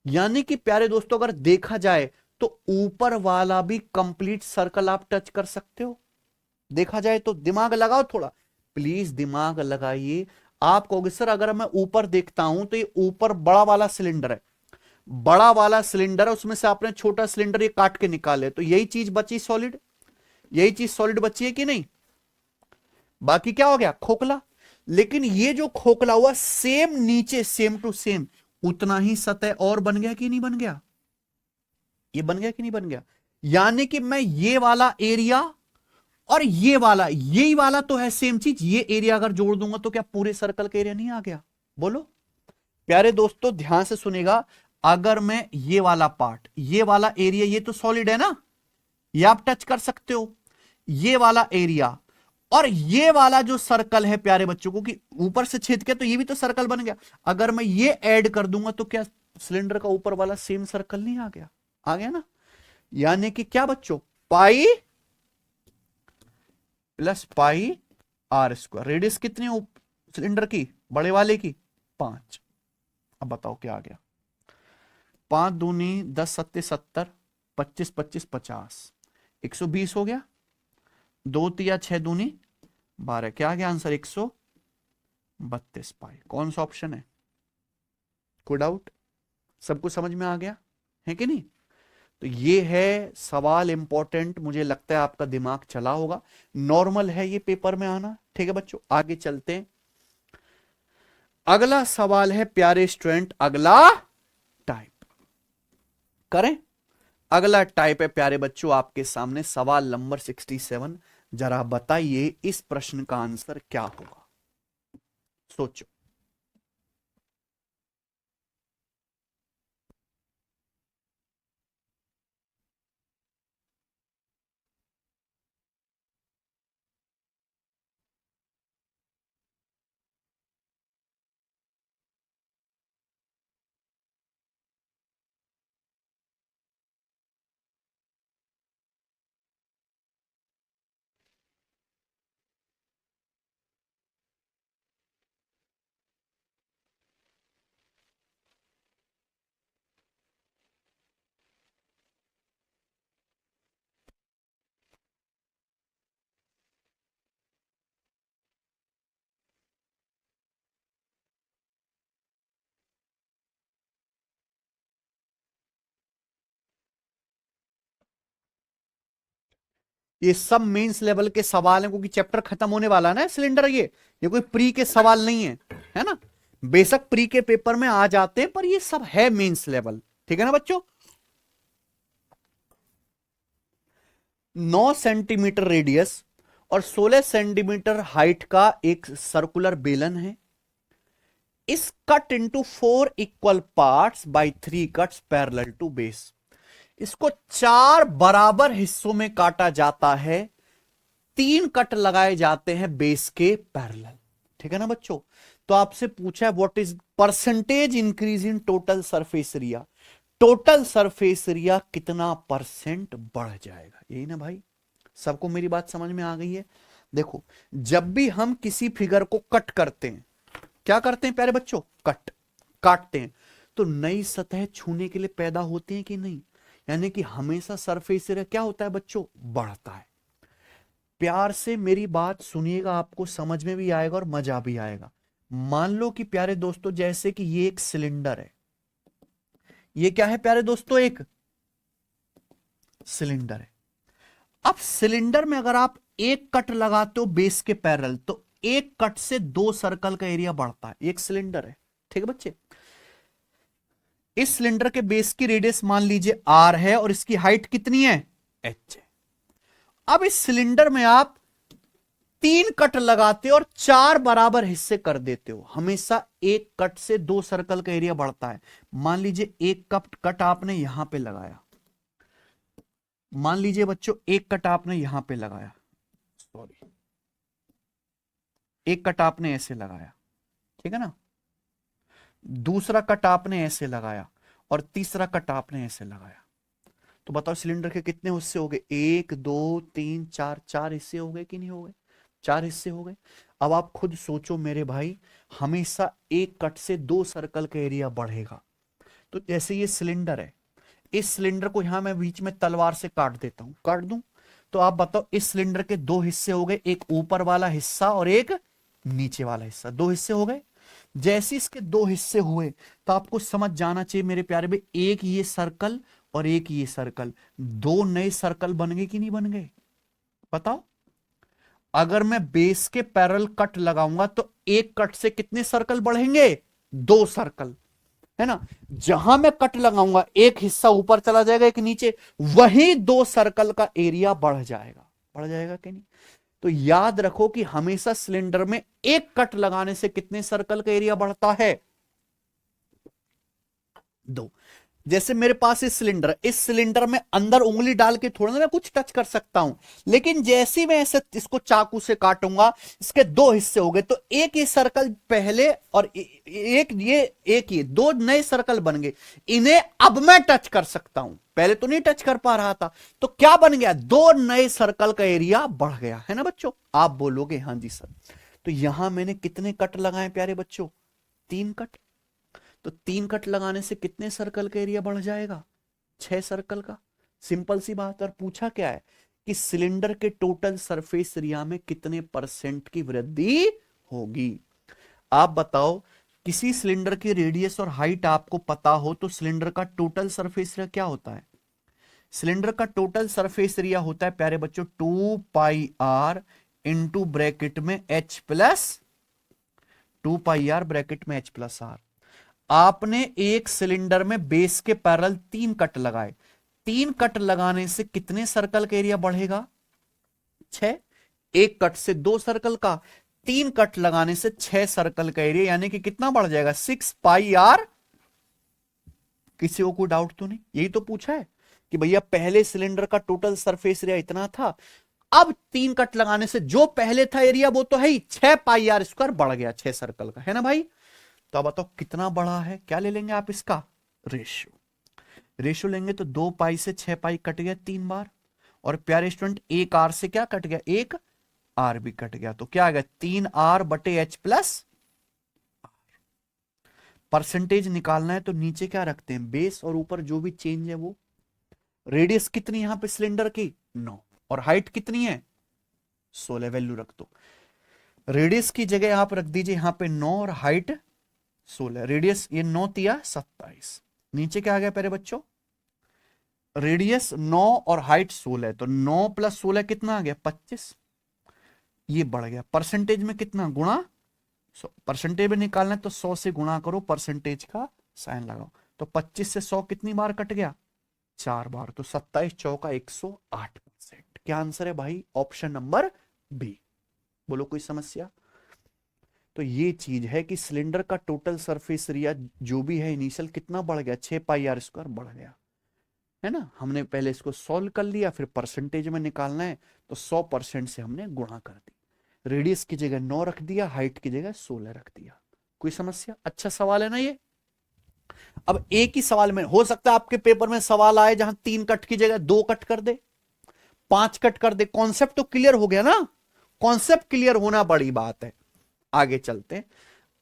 यानी कि प्यारे दोस्तों अगर देखा जाए तो ऊपर वाला भी कंप्लीट सर्कल आप टच कर सकते हो। देखा जाए तो दिमाग लगाओ थोड़ा, प्लीज दिमाग लगाइए। आप कहोगे सर अगर मैं ऊपर देखता हूं तो ये ऊपर बड़ा वाला सिलेंडर है, बड़ा वाला सिलेंडर है, उसमें से आपने छोटा सिलेंडर ये काट के निकाले, तो यही चीज बची सॉलिड, यही चीज सॉलिड बची है कि नहीं? बाकी क्या हो गया? खोखला। लेकिन ये जो खोखला हुआ सेम नीचे, सेम टू सेम उतना ही सतह और बन गया कि नहीं बन गया? ये बन गया कि नहीं बन गया? यानी कि मैं ये वाला एरिया और ये वाला, यही वाला तो है सेम चीज, ये एरिया अगर जोड़ दूंगा तो क्या पूरे सर्कल का एरिया नहीं आ गया? बोलो प्यारे दोस्तों, ध्यान से सुनेगा। अगर मैं ये वाला पार्ट, ये वाला एरिया, ये तो सॉलिड है ना, ये आप टच कर सकते हो, ये वाला एरिया और ये वाला जो सर्कल है प्यारे बच्चों को, कि ऊपर से छेद किया तो ये भी तो सर्कल बन गया। अगर मैं ये ऐड कर दूंगा तो क्या सिलेंडर का ऊपर वाला सेम सर्कल नहीं आ गया? आ गया ना? यानी कि क्या बच्चों? Pi plus πr²। रेडियस कितनी सिलेंडर की, बड़े वाले की? 5। अब बताओ क्या आ गया? 5 दूनी 10, 7 70, 25 25 50, 120 हो गया। 2 तिया 6 दूनी 12, क्या आ गया आंसर? 132 पाई। कौन सा ऑप्शन है? कोई डाउट? सब कुछ समझ में आ गया है कि नहीं? तो ये है सवाल इंपॉर्टेंट, मुझे लगता है आपका दिमाग चला होगा, नॉर्मल है ये पेपर में आना। ठीक है बच्चों, आगे चलते हैं। अगला सवाल है प्यारे स्टूडेंट, अगला टाइप करें। अगला टाइप है प्यारे बच्चों आपके सामने, सवाल नंबर 67। जरा बताइए इस प्रश्न का आंसर क्या होगा? सोचो। ये सब मेंस लेवल के सवाल हैं, क्योंकि चैप्टर खत्म होने वाला है ना सिलेंडर। ये कोई प्री के सवाल नहीं है ना। बेशक प्री के पेपर में आ जाते हैं, पर ये सब है मेंस लेवल। ठीक है ना बच्चों। 9 सेंटीमीटर रेडियस और 16 सेंटीमीटर हाइट का एक सर्कुलर बेलन है। इस cut into 4 equal parts by 3 cuts parallel to base. इसको 4 बराबर हिस्सों में काटा जाता है, 3 कट लगाए जाते हैं बेस के पैरेलल। ठीक है ना बच्चों। तो आपसे पूछा है what is percentage increase in total surface area. Total surface area कितना परसेंट बढ़ जाएगा, यही ना भाई। सबको मेरी बात समझ में आ गई है। देखो, जब भी हम किसी फिगर को कट करते हैं, क्या करते हैं प्यारे बच्चों, काटते हैं, तो नई सतह छूने के लिए पैदा होती है कि नहीं। यानी कि हमेशा सरफेस एरिया क्या होता है बच्चों, बढ़ता है। प्यार से मेरी बात सुनिएगा, आपको समझ में भी आएगा और मजा भी आएगा। मान लो कि प्यारे दोस्तों, जैसे कि ये एक सिलेंडर है। ये क्या है प्यारे दोस्तों, एक सिलेंडर है। अब सिलेंडर में अगर आप एक कट लगाते हो बेस के पैरेलल, तो एक कट से 2 सर्कल का एरिया बढ़ता है। एक सिलेंडर है, ठीक है बच्चे। इस सिलेंडर के बेस की रेडियस मान लीजिए r है और इसकी हाइट कितनी है, h है। अब इस सिलेंडर में आप 3 कट लगाते हो और 4 बराबर हिस्से कर देते हो। हमेशा एक कट से 2 सर्कल का एरिया बढ़ता है। मान लीजिए एक कट आपने यहां पे लगाया, मान लीजिए बच्चों एक कट आपने यहां पे लगाया, सॉरी, एक कट आपने ऐसे लगाया, ठीक है ना। दूसरा कट आपने ऐसे लगाया और तीसरा कट आपने ऐसे लगाया। तो बताओ सिलेंडर के कितने हिस्से हो गए, 1 2 3 4, 4 हिस्से हो गए कि नहीं हो गए, 4 हिस्से हो गए। अब आप खुद सोचो मेरे भाई, हमेशा एक कट से 2 सर्कल का एरिया बढ़ेगा। तो जैसे ये सिलेंडर है, इस सिलेंडर को यहां मैं बीच में तलवार से काट देता हूं, काट दूं, तो आप बताओ इस सिलेंडर के 2 हिस्से हो गए, एक ऊपर वाला हिस्सा और एक नीचे वाला हिस्सा, 2 हिस्से हो गए। जैसे इसके 2 हिस्से हुए, तो आपको समझ जाना चाहिए मेरे प्यारे भाई, एक ये सर्कल और एक ये सर्कल, 2 नए सर्कल बन गए कि नहीं बन गए, बताओ। अगर मैं बेस के पैरेलल कट लगाऊंगा तो एक कट से कितने सर्कल बढ़ेंगे, 2 सर्कल, है ना। जहां मैं कट लगाऊंगा एक हिस्सा ऊपर चला जाएगा, एक नीचे, वही 2 सर्कल का एरिया बढ़ जाएगा, बढ़ जाएगा कि नहीं। तो याद रखो कि हमेशा सिलेंडर में एक कट लगाने से कितने सर्कल का एरिया बढ़ता है, 2। जैसे मेरे पास इस सिलेंडर में अंदर उंगली डाल के थोड़ा ना मैं कुछ टच कर सकता हूं, लेकिन जैसे मैं ऐसे इसको चाकू से काटूंगा, इसके 2 हिस्से हो गए, तो एक ये सर्कल पहले और एक ये 2 नए सर्कल बन गए। इन्हें अब मैं टच कर सकता हूं, पहले तो नहीं टच कर पा रहा था। तो क्या बन गया, 2 नए सर्कल का एरिया बढ़ गया, है ना बच्चों। आप बोलोगे हाँ जी सर। तो यहां मैंने कितने कट लगाए प्यारे बच्चों, 3 कट। तो 3 कट लगाने से कितने सर्कल का एरिया बढ़ जाएगा, 6 सर्कल का। सिंपल सी बात। और पूछा क्या है कि सिलेंडर के टोटल सरफेस एरिया में कितने परसेंट की वृद्धि होगी। आप बताओ, किसी सिलेंडर की रेडियस और हाइट आपको पता हो तो सिलेंडर का टोटल सरफेस एरिया क्या होता है। सिलेंडर का टोटल सरफेस एरिया होता है प्यारे बच्चों 2 पाई आर इंटू ब्रैकेट में h plus 2 pi R bracket में h प्लस आर। आपने एक सिलेंडर में बेस के पैरेलल 3 कट लगाए, 3 कट लगाने से कितने सर्कल का एरिया बढ़ेगा, 6। एक कट से 2 सर्कल का, 3 कट लगाने से 6 सर्कल का एरिया, यानी कि कितना बढ़ जाएगा, 6 पाई आर। किसी को कोई डाउट तो नहीं, यही तो पूछा है कि भैया पहले सिलेंडर का टोटल सरफेस एरिया इतना था, अब 3 कट लगाने से जो पहले था एरिया वो तो है ही, 6 पाई आर स्क्वायर बढ़ गया 6 सर्कल का, है ना भाई। तो अब बताओ कितना बड़ा है, क्या ले लेंगे आप इसका रेशियो लेंगे तो 2 पाई से 6 पाई कट गया 3 बार, और प्यारे स्टूडेंट एक आर से क्या कट गया, एक आर भी कट गया, तो क्या आ गया 3 आर बटे एच प्लस। परसेंटेज निकालना है तो नीचे क्या रखते हैं, बेस, और ऊपर जो भी चेंज है वो। रेडियस कितनी यहां पे सिलेंडर की 9, और हाइट कितनी है 16, वैल्यू रख दो। रेडियस की जगह आप रख दीजिए यहां पे 9 और हाइट 16। रेडियस ये 9 तिया 27। नीचे क्या आ गया प्यारे बच्चों, रेडियस 9 और हाइट 16 है, तो 9 + 16 कितना आ गया 25। ये बढ़ गया परसेंटेज में कितना गुणा, परसेंटेज में निकालना है तो 100 से गुणा करो, परसेंटेज का साइन लगाओ, तो 25 से 100 कितनी बार कट गया 4 बार, तो 27 चौका 108%। क्या आंसर है भाई, ऑप्शन नंबर बी। बोलो कोई समस्या। तो ये चीज है कि सिलेंडर का टोटल सरफेस एरिया जो भी है इनिशियल कितना बढ़ गया 6πr² बढ़ गया, है ना। हमने पहले इसको सॉल्व कर लिया, फिर परसेंटेज में निकालना है तो 100% से हमने गुणा कर दी, रेडियस की जगह 9 रख दिया, हाइट की जगह 16 रख दिया। कोई समस्या, अच्छा सवाल है ना ये। अब एक ही सवाल में हो सकता है आपके पेपर में सवाल आए जहां 3 कट की जगह 2 कट कर दे, 5 कट कर दे। कॉन्सेप्ट तो क्लियर हो गया ना, कॉन्सेप्ट क्लियर होना बड़ी बात है। आगे चलते हैं,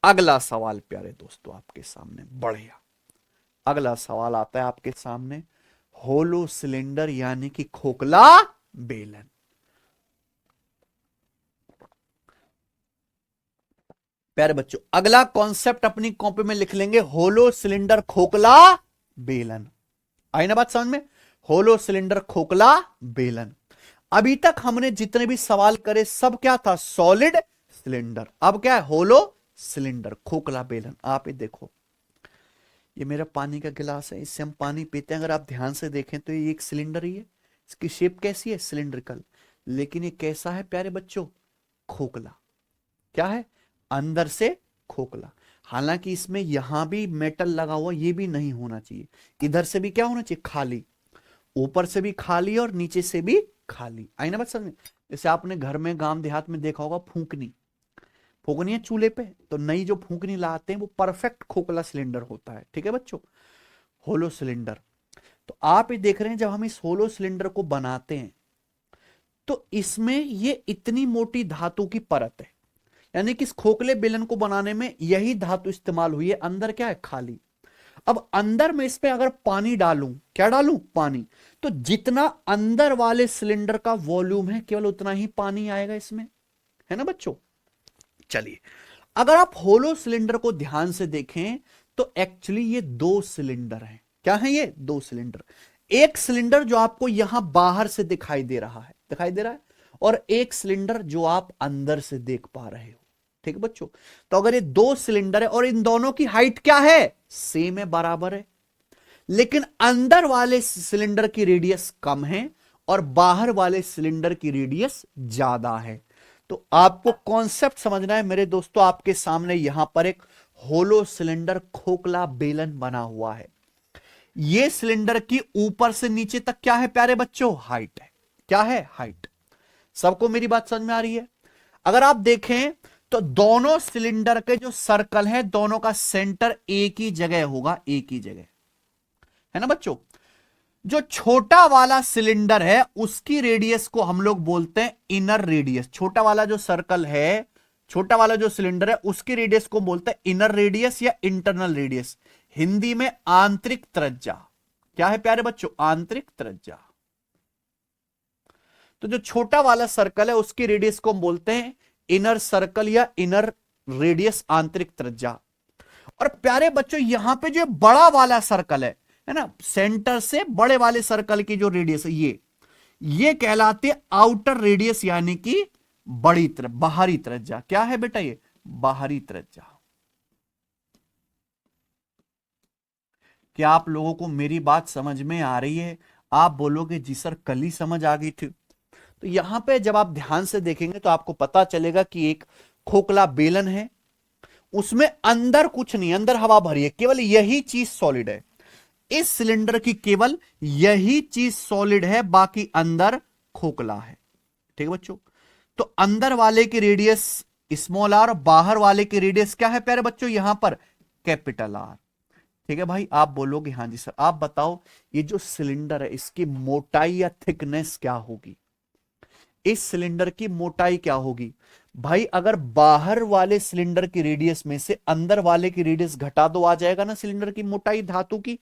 अगला सवाल प्यारे दोस्तों आपके सामने बढ़िया। अगला सवाल आता है आपके सामने, होलो सिलेंडर यानी कि खोखला बेलन। प्यारे बच्चों अगला कॉन्सेप्ट अपनी कॉपी में लिख लेंगे, होलो सिलेंडर खोखला बेलन। आई ना बात समझ में, होलो सिलेंडर खोखला बेलन। अभी तक हमने जितने भी सवाल करे सब क्या था, सॉलिड सिलेंडर। अब क्या है, होलो सिलेंडर खोखला बेलन। आप ये देखो, ये मेरा पानी का गिलास है, इससे हम पानी पीते हैं। अगर आप ध्यान से देखें तो ये एक सिलेंडर ही है, इसकी शेप कैसी है, सिलिंड्रिकल। लेकिन ये कैसा है प्यारे बच्चों, खोखला। क्या है, अंदर से खोखला। हालांकि इसमें यहां भी मेटल लगा हुआ, ये भी नहीं होना चाहिए। इधर से भी क्या होना चाहिए, खाली, ऊपर से भी खाली और नीचे से भी खाली। आई ना बात समझ में। जैसे आपने घर में गांव देहात में देखा होगा, फूंकनी है चूल्हे पे, तो नई जो फूंकनी लाते हैं वो परफेक्ट खोखला सिलेंडर होता है। ठीक है बच्चों, होलो सिलेंडर। तो आप ये देख रहे हैं, जब हम इस होलो सिलेंडर को बनाते हैं तो इसमें ये इतनी मोटी धातु की परत है, यानी कि इस खोखले बेलन को बनाने में यही धातु इस्तेमाल हुई है। अंदर क्या है, खाली। अब अंदर में इसमें अगर पानी डालूं, क्या डालूं, पानी, तो जितना अंदर वाले सिलेंडर का वॉल्यूम है केवल उतना ही पानी आएगा इसमें, है ना बच्चों। चलिए, अगर आप होलो सिलेंडर को ध्यान से देखें तो एक्चुअली ये 2 सिलेंडर हैं। क्या है ये, 2 सिलेंडर। एक सिलेंडर जो आपको यहां बाहर से दिखाई दे रहा है, और एक सिलेंडर जो आप अंदर से देख पा रहे हो। ठीक है बच्चों, तो अगर ये 2 सिलेंडर है और इन दोनों की हाइट क्या है, सेम है, बराबर है, लेकिन अंदर वाले सिलेंडर की रेडियस कम है और बाहर वाले सिलेंडर की रेडियस ज्यादा है। तो आपको कॉन्सेप्ट समझना है मेरे दोस्तों। आपके सामने यहां पर एक होलो सिलेंडर खोखला बेलन बना हुआ है। यह सिलेंडर की ऊपर से नीचे तक क्या है प्यारे बच्चों, हाइट है। क्या है, हाइट। सबको मेरी बात समझ में आ रही है। अगर आप देखें तो दोनों सिलेंडर के जो सर्कल है, दोनों का सेंटर एक ही जगह होगा, एक ही जगह, है ना बच्चों। जो छोटा वाला सिलेंडर है उसकी रेडियस को हम लोग बोलते हैं इनर रेडियस। छोटा वाला जो सर्कल है, छोटा वाला जो सिलेंडर है उसकी रेडियस को बोलते हैं इनर रेडियस या इंटरनल रेडियस, हिंदी में आंतरिक त्रिज्या। क्या है प्यारे बच्चों, आंतरिक त्रिज्या। तो जो छोटा वाला सर्कल है उसकी रेडियस को हम बोलते हैं इनर सर्कल या इनर रेडियस, आंतरिक त्रिज्या। और प्यारे बच्चों यहां पे जो बड़ा वाला सर्कल है ना, सेंटर से बड़े वाले सर्कल की जो रेडियस है ये कहलाती है आउटर रेडियस, यानी कि बड़ी बाहरी त्रिज्या। क्या है बेटा, ये बाहरी त्रिज्या। क्या आप लोगों को मेरी बात समझ में आ रही है? आप बोलोगे जी सर कल ही समझ आ गई थी। तो यहां पे जब आप ध्यान से देखेंगे तो आपको पता चलेगा कि एक खोखला बेलन है, उसमें अंदर कुछ नहीं, अंदर हवा भरी है, केवल यही चीज सॉलिड है। इस सिलेंडर की केवल यही चीज सॉलिड है, बाकी अंदर खोखला है। ठीक है बच्चों, तो अंदर वाले की रेडियस स्मॉल आर, बाहर वाले की रेडियस क्या है प्यारे बच्चों, यहां पर कैपिटल आर। ठीक है भाई, आप बोलोगे हाँ जी सर। आप बताओ ये जो सिलेंडर है इसकी मोटाई या थिकनेस क्या होगी, इस सिलेंडर की मोटाई क्या होगी भाई? अगर बाहर वाले सिलेंडर की रेडियस में से अंदर वाले की रेडियस घटा दो, आ जाएगा ना सिलेंडर की मोटाई धातु की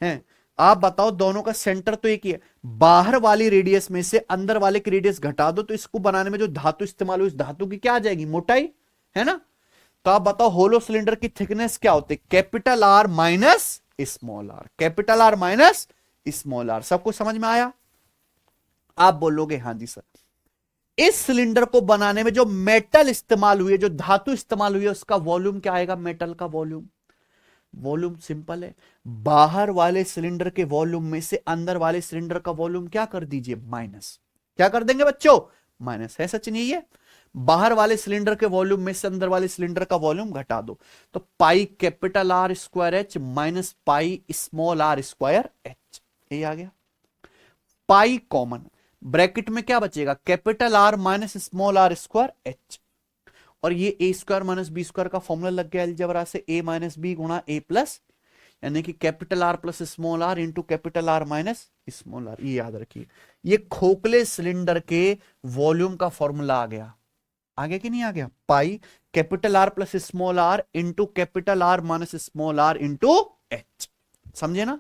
है। आप बताओ, दोनों का सेंटर तो एक ही है, बाहर वाली रेडियस में से अंदर वाले की रेडियस घटा दो तो इसको बनाने में जो धातु इस्तेमाल हुई, इस धातु की क्या आ जाएगी, मोटाई, है ना। तो आप बताओ होलो सिलेंडर की थिकनेस क्या होती है, capital R minus small R, capital R minus small R. सबको समझ में आया? आप बोलोगे हाँ जी सर। इस सिलेंडर को बनाने में जो मेटल इस्तेमाल हुई है, जो धातु इस्तेमाल हुई है, उसका वॉल्यूम क्या आएगा? मेटल का वॉल्यूम। वॉल्यूम सिंपल है, बाहर वाले सिलेंडर के वॉल्यूम में से अंदर वाले सिलेंडर का वॉल्यूम क्या कर दीजिए? माइनस। क्या कर देंगे बच्चों? माइनस। है सच नहीं? है बाहर वाले सिलेंडर के वॉल्यूम में से अंदर वाले सिलेंडर का वॉल्यूम घटा दो, तो pi capital R square H minus pi small R square H, ये आ गया। पाई कॉमन, ब्रैकेट में क्या बचेगा? Capital R minus small R square H, और ये A square minus B square का फॉर्मूला लग गया अलजेब्रा से, ए माइनस बी गुणा ए प्लस, यानी कि capital R plus small R into capital R minus small R. ये याद रखिए, ये खोखले सिलेंडर के वॉल्यूम का फॉर्मूला आ गया। आगे कि नहीं आ गया? Pi capital R plus small R into capital R minus small R into H. समझे ना?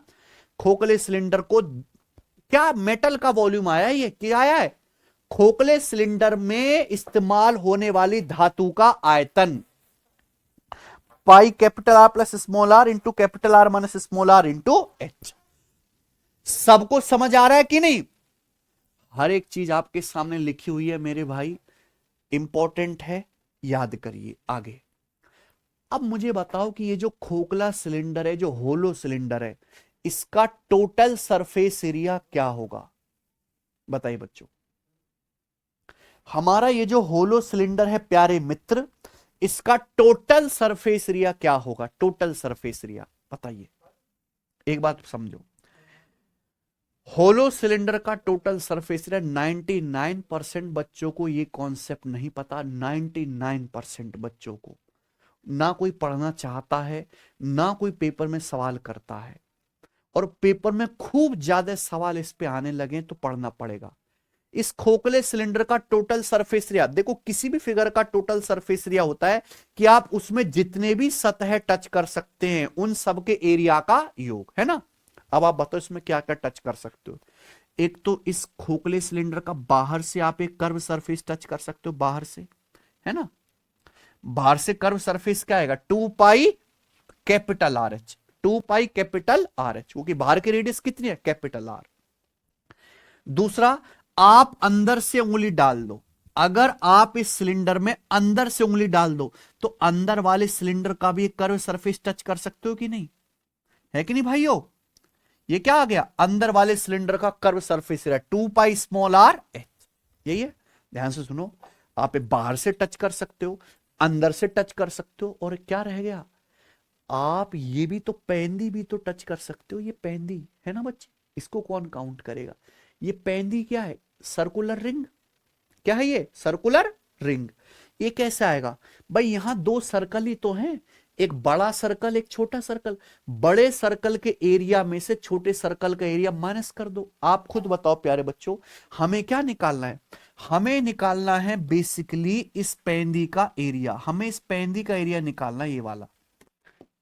खोखले सिलेंडर को क्या मेटल का वॉल्यूम आया है, ये क्या आया है? खोखले सिलेंडर में इस्तेमाल होने वाली धातु का आयतन। Pi capital R plus small R into capital R minus small R into H. सबको समझ आ रहा है कि नहीं? हर एक चीज आपके सामने लिखी हुई है मेरे भाई, इंपॉर्टेंट है, याद करिए। आगे अब मुझे बताओ कि ये जो खोखला सिलेंडर है, जो होलो सिलेंडर है, इसका टोटल सरफेस एरिया क्या होगा? बताइए बच्चों। हमारा ये जो होलो सिलेंडर है प्यारे मित्र, इसका टोटल सरफेस एरिया क्या होगा? टोटल सरफेस एरिया बताइए। एक बात समझो, होलो सिलेंडर का टोटल सरफेस एरिया 99% बच्चों को ये कॉन्सेप्ट नहीं पता। 99% बच्चों को ना कोई पढ़ना चाहता है, ना कोई पेपर में सवाल करता है, और पेपर में खूब ज्यादा सवाल इस पे आने लगे तो पढ़ना पड़ेगा। इस खोखले सिलेंडर का टोटल सरफेस एरिया, देखो किसी भी फिगर का टोटल सरफेस एरिया होता है कि आप उसमें जितने भी सतह टच कर सकते हैं उन सब के एरिया का योग, है ना? अब आप बताओ इसमें क्या क्या टच कर सकते हो। एक तो इस खोखले सिलेंडर का बाहर से आप एक कर्व सरफेस टच कर सकते हो, बाहर से, है ना? बाहर से कर्व सरफेस क्या आएगा? 2 pi capital R h, 2 pi capital R H, क्योंकि बाहर की रेडियस कितनी है? Capital are. दूसरा, आप अंदर से उंगली डाल दो, अगर आप इस सिलेंडर में अंदर से उंगली डाल दो तो अंदर वाले सिलेंडर का भी एक कर्व सरफेस टच कर सकते हो कि नहीं? है कि नहीं भाइयों? ये क्या आ गया? अंदर वाले सिलेंडर का curve surface area 2 pi small R H, यही है। ध्यान से सुनो, आप बाहर से टच कर सकते हो, अंदर से टच कर सकते हो, और क्या रह गया? आप ये भी तो पैंदी भी तो टच कर सकते हो। ये पैंदी है ना बच्चे, इसको कौन काउंट करेगा? ये पैंदी क्या है? Circular ring. क्या है ये? Circular ring. ये कैसे आएगा भाई? यहां दो सर्कल ही तो हैं, एक बड़ा सर्कल एक छोटा सर्कल। बड़े सर्कल के एरिया में से छोटे सर्कल का एरिया माइनस कर दो। आप खुद बताओ प्यारे बच्चों, हमें क्या निकालना है? हमें निकालना है बेसिकली इस पैंदी का एरिया। हमें इस पैंदी का एरिया निकालना है, ये वाला,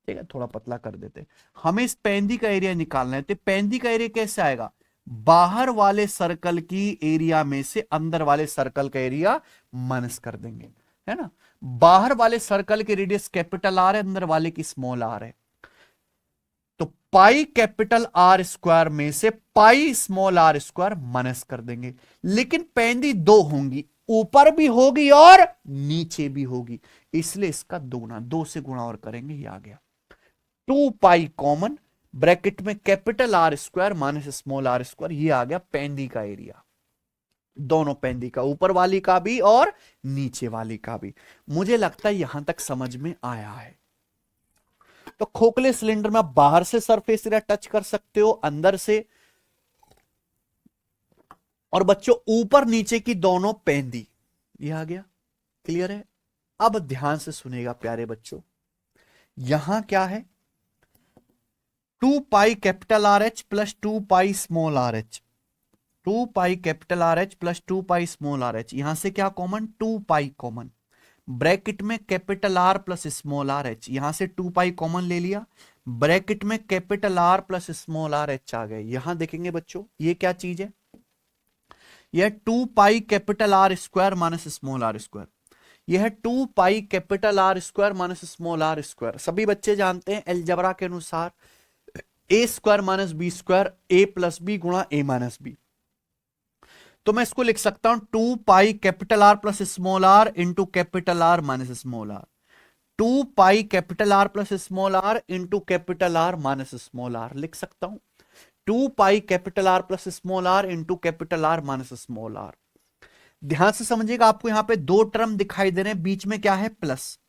ठीक है? थोड़ा पतला कर देते। हमें इस पैंदी का एरिया निकालना है, तो पैंदी का एरिया कैसे आएगा? बाहर वाले सर्कल की एरिया में से अंदर वाले सर्कल का एरिया माइनस कर देंगे, है ना? बाहर वाले सर्कल की रेडियस कैपिटल आर है, अंदर वाले की स्मॉल आर है, तो पाई कैपिटल आर स्क्वायर में से pi small R square minus कर देंगे। लेकिन पैंदी दो होंगी, ऊपर भी होगी और नीचे भी होगी, इसलिए इसका दोगुना, 2 से गुणा और करेंगे। ये आ गया 2 पाई कॉमन, ब्रैकेट में capital R square minus small R square. ये आ गया पैंदी का एरिया, दोनों पैंदी का, ऊपर वाली का भी और नीचे वाली का भी। मुझे लगता है यहां तक समझ में आया है। तो खोखले सिलेंडर में आप बाहर से सरफेस एरिया टच कर सकते हो, अंदर से, और बच्चों ऊपर नीचे की दोनों पैंदी। ये आ गया, क्लियर है? अब ध्यान से सुनेगा प्यारे बच्चों, यहां क्या है? 2 pi capital R h plus 2 pi small are h, 2 pi capital R h plus 2 pi small are h. यहां से क्या कॉमन? 2 पाई कॉमन, ब्रैकेट में capital R plus small are h, यहां से 2 पाई कॉमन ले लिया, ब्रैकेट में capital R plus small are h आ गए। यहां देखेंगे बच्चों ये क्या चीज है? यह 2 pi capital R square minus small R square, यह है 2 pi capital R square minus small R square. सभी बच्चे जानते हैं अलजेब्रा के अनुसार A square minus B square, A plus B गुणा ए माइनस बी। तो मैं इसको लिख सकता हूं 2 pi capital R plus small R into capital R minus small R. 2 pi capital R plus small R into capital R minus small R लिख सकता हूं। 2 pi capital R plus small R into capital R minus small R. ध्यान से समझिएगा, आपको यहां पे दो टर्म दिखाई दे रहे हैं, बीच में क्या है प्लस।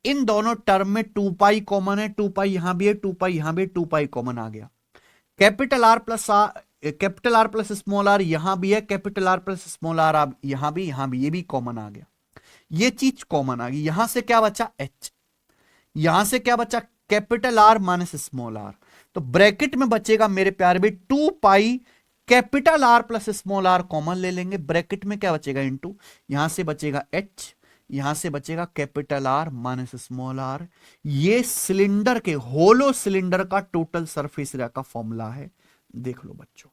इन दोनों टर्म में 2 पाई कॉमन है, 2 पाई यहां भी है, 2 पाई यहां भी, 2 पाई कॉमन आ गया। Capital R plus small R यहां भी है, capital R plus small R यहां भी, ये भी कॉमन आ गया। ये चीज कॉमन आ गई। यहां से क्या बचा एच, यहां से क्या बचा capital R minus small R. तो ब्रैकेट में बचेगा मेरे प्यारे भाई 2 pi capital R plus small R common ले लेंगे, ब्रैकेट में क्या बचेगा इनटू, यहां से बचेगा एच, यहां से बचेगा capital R minus small R. ये सिलेंडर के, होलो सिलेंडर का टोटल सरफेस एरिया का फॉर्मूला है। देख लो बच्चों,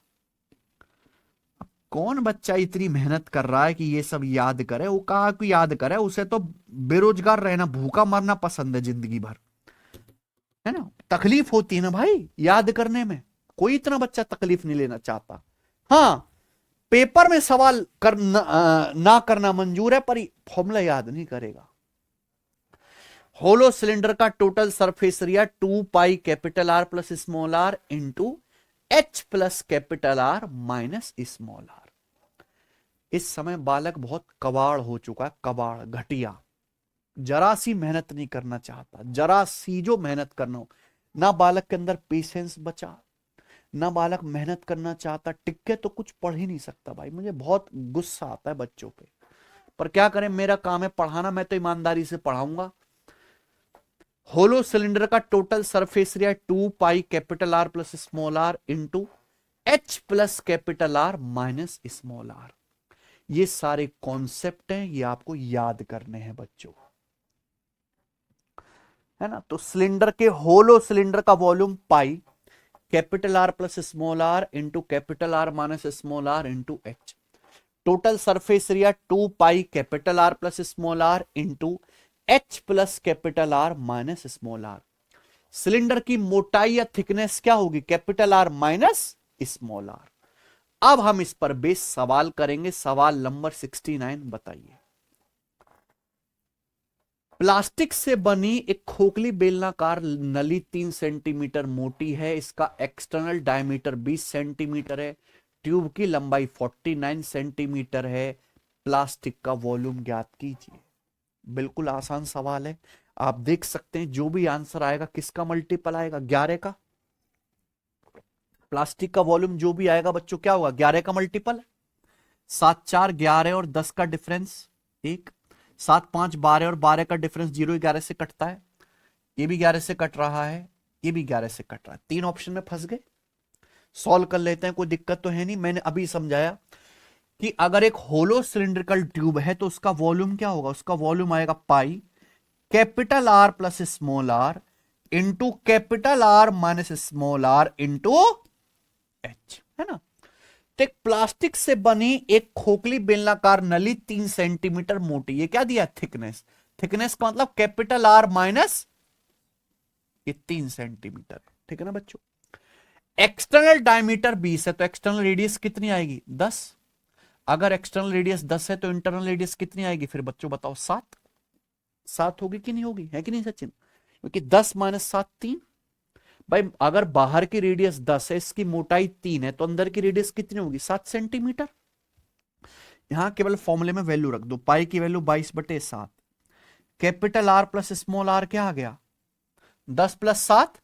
अब कौन बच्चा इतनी मेहनत कर रहा है कि ये सब याद करे, वो कहा कि याद करे, उसे तो बेरोजगार रहना, भूखा मरना पसंद है जिंदगी भर, है ना। तकलीफ होती है ना भाई याद करने में, कोई इतना बच्चा तकलीफ नहीं लेना चाहता। हाँ, पेपर में सवाल ना करना मंजूर है, पर फॉर्मूला याद नहीं करेगा। होलो सिलेंडर का total surface area 2 pi capital R plus small R into H plus capital R minus small R. इस समय बालक बहुत कबाड़ हो चुका है, कबाड़, घटिया, जरा सी मेहनत नहीं करना चाहता, जरा सी जो मेहनत करना हो, ना बालक के अंदर पेशेंस बचा, ना बालक मेहनत करना चाहता, टिक के तो कुछ पढ़ ही नहीं सकता भाई। मुझे बहुत गुस्सा आता है बच्चों पे, पर क्या करें, मेरा काम है पढ़ाना, मैं तो ईमानदारी से पढ़ाऊंगा। होलो सिलेंडर का total surface area 2 pi capital R plus small R into H plus capital R minus small R. ये सारे कॉन्सेप्ट हैं, ये आपको याद करने हैं बच्चों, है ना। तो सिलेंडर के, होलो सिलेंडर का volume pi capital R plus small R into capital R minus small R into H. Total surface area 2 pi capital R plus small R into H plus capital R minus small R. Cylinder की मोटाई या thickness क्या होगी, capital R minus small R. अब हम इस पर base सवाल करेंगे। सवाल नंबर 69 बताइए। प्लास्टिक से बनी एक खोखली बेलनाकार नली 3 सेंटीमीटर मोटी है, इसका एक्सटर्नल डायमीटर 20 सेंटीमीटर है, ट्यूब की लंबाई 49 सेंटीमीटर है, प्लास्टिक का वॉल्यूम ज्ञात कीजिए। बिल्कुल आसान सवाल है, आप देख सकते हैं जो भी आंसर आएगा किसका मल्टीपल आएगा, 11 का। प्लास्टिक का वॉल्यूम जो भी आएगा बच्चों क्या होगा, 11 का मल्टीपल। 7 4 11 और 10 का डिफरेंस 1, 7 5 12 और 12 का डिफरेंस 0 11 से कटता है, ये भी 11 से कट रहा है, ये भी 11 से कट रहा है। 3 ऑप्शन में फंस गए, सॉल्व कर लेते हैं, कोई दिक्कत तो है नहीं। मैंने अभी समझाया कि अगर एक होलो सिलिंड्रिकल ट्यूब है तो उसका वॉल्यूम क्या होगा, उसका वॉल्यूम आएगा pi capital R plus small R into capital R minus small R into H, है ना। तो एक प्लास्टिक से बनी एक खोखली बेलनाकार नली 3 सेंटीमीटर मोटी, ये क्या दिया, थिकनेस। थिकनेस का मतलब कैपिटल आर माइनस ये 3 सेंटीमीटर, ठीक है ना बच्चों। एक्सटर्नल डायमीटर 20 है तो एक्सटर्नल रेडियस कितनी आएगी, 10। अगर एक्सटर्नल रेडियस 10 है तो इंटरनल रेडियस कितनी आएगी, फिर बच्चों बताओ 7। 7 होगी कि नहीं होगी, है कि नहीं सचिन, क्योंकि 10 माइनस 7 3। भाई अगर बाहर की रेडियस 10 है, इसकी मोटाई 3 है, तो अंदर की रेडियस कितनी होगी, 7 सेंटीमीटर। यहां केवल फॉर्मूले में वैल्यू रख दो, पाई की value 22/7, capital R plus small R क्या आ गया, 10 + 7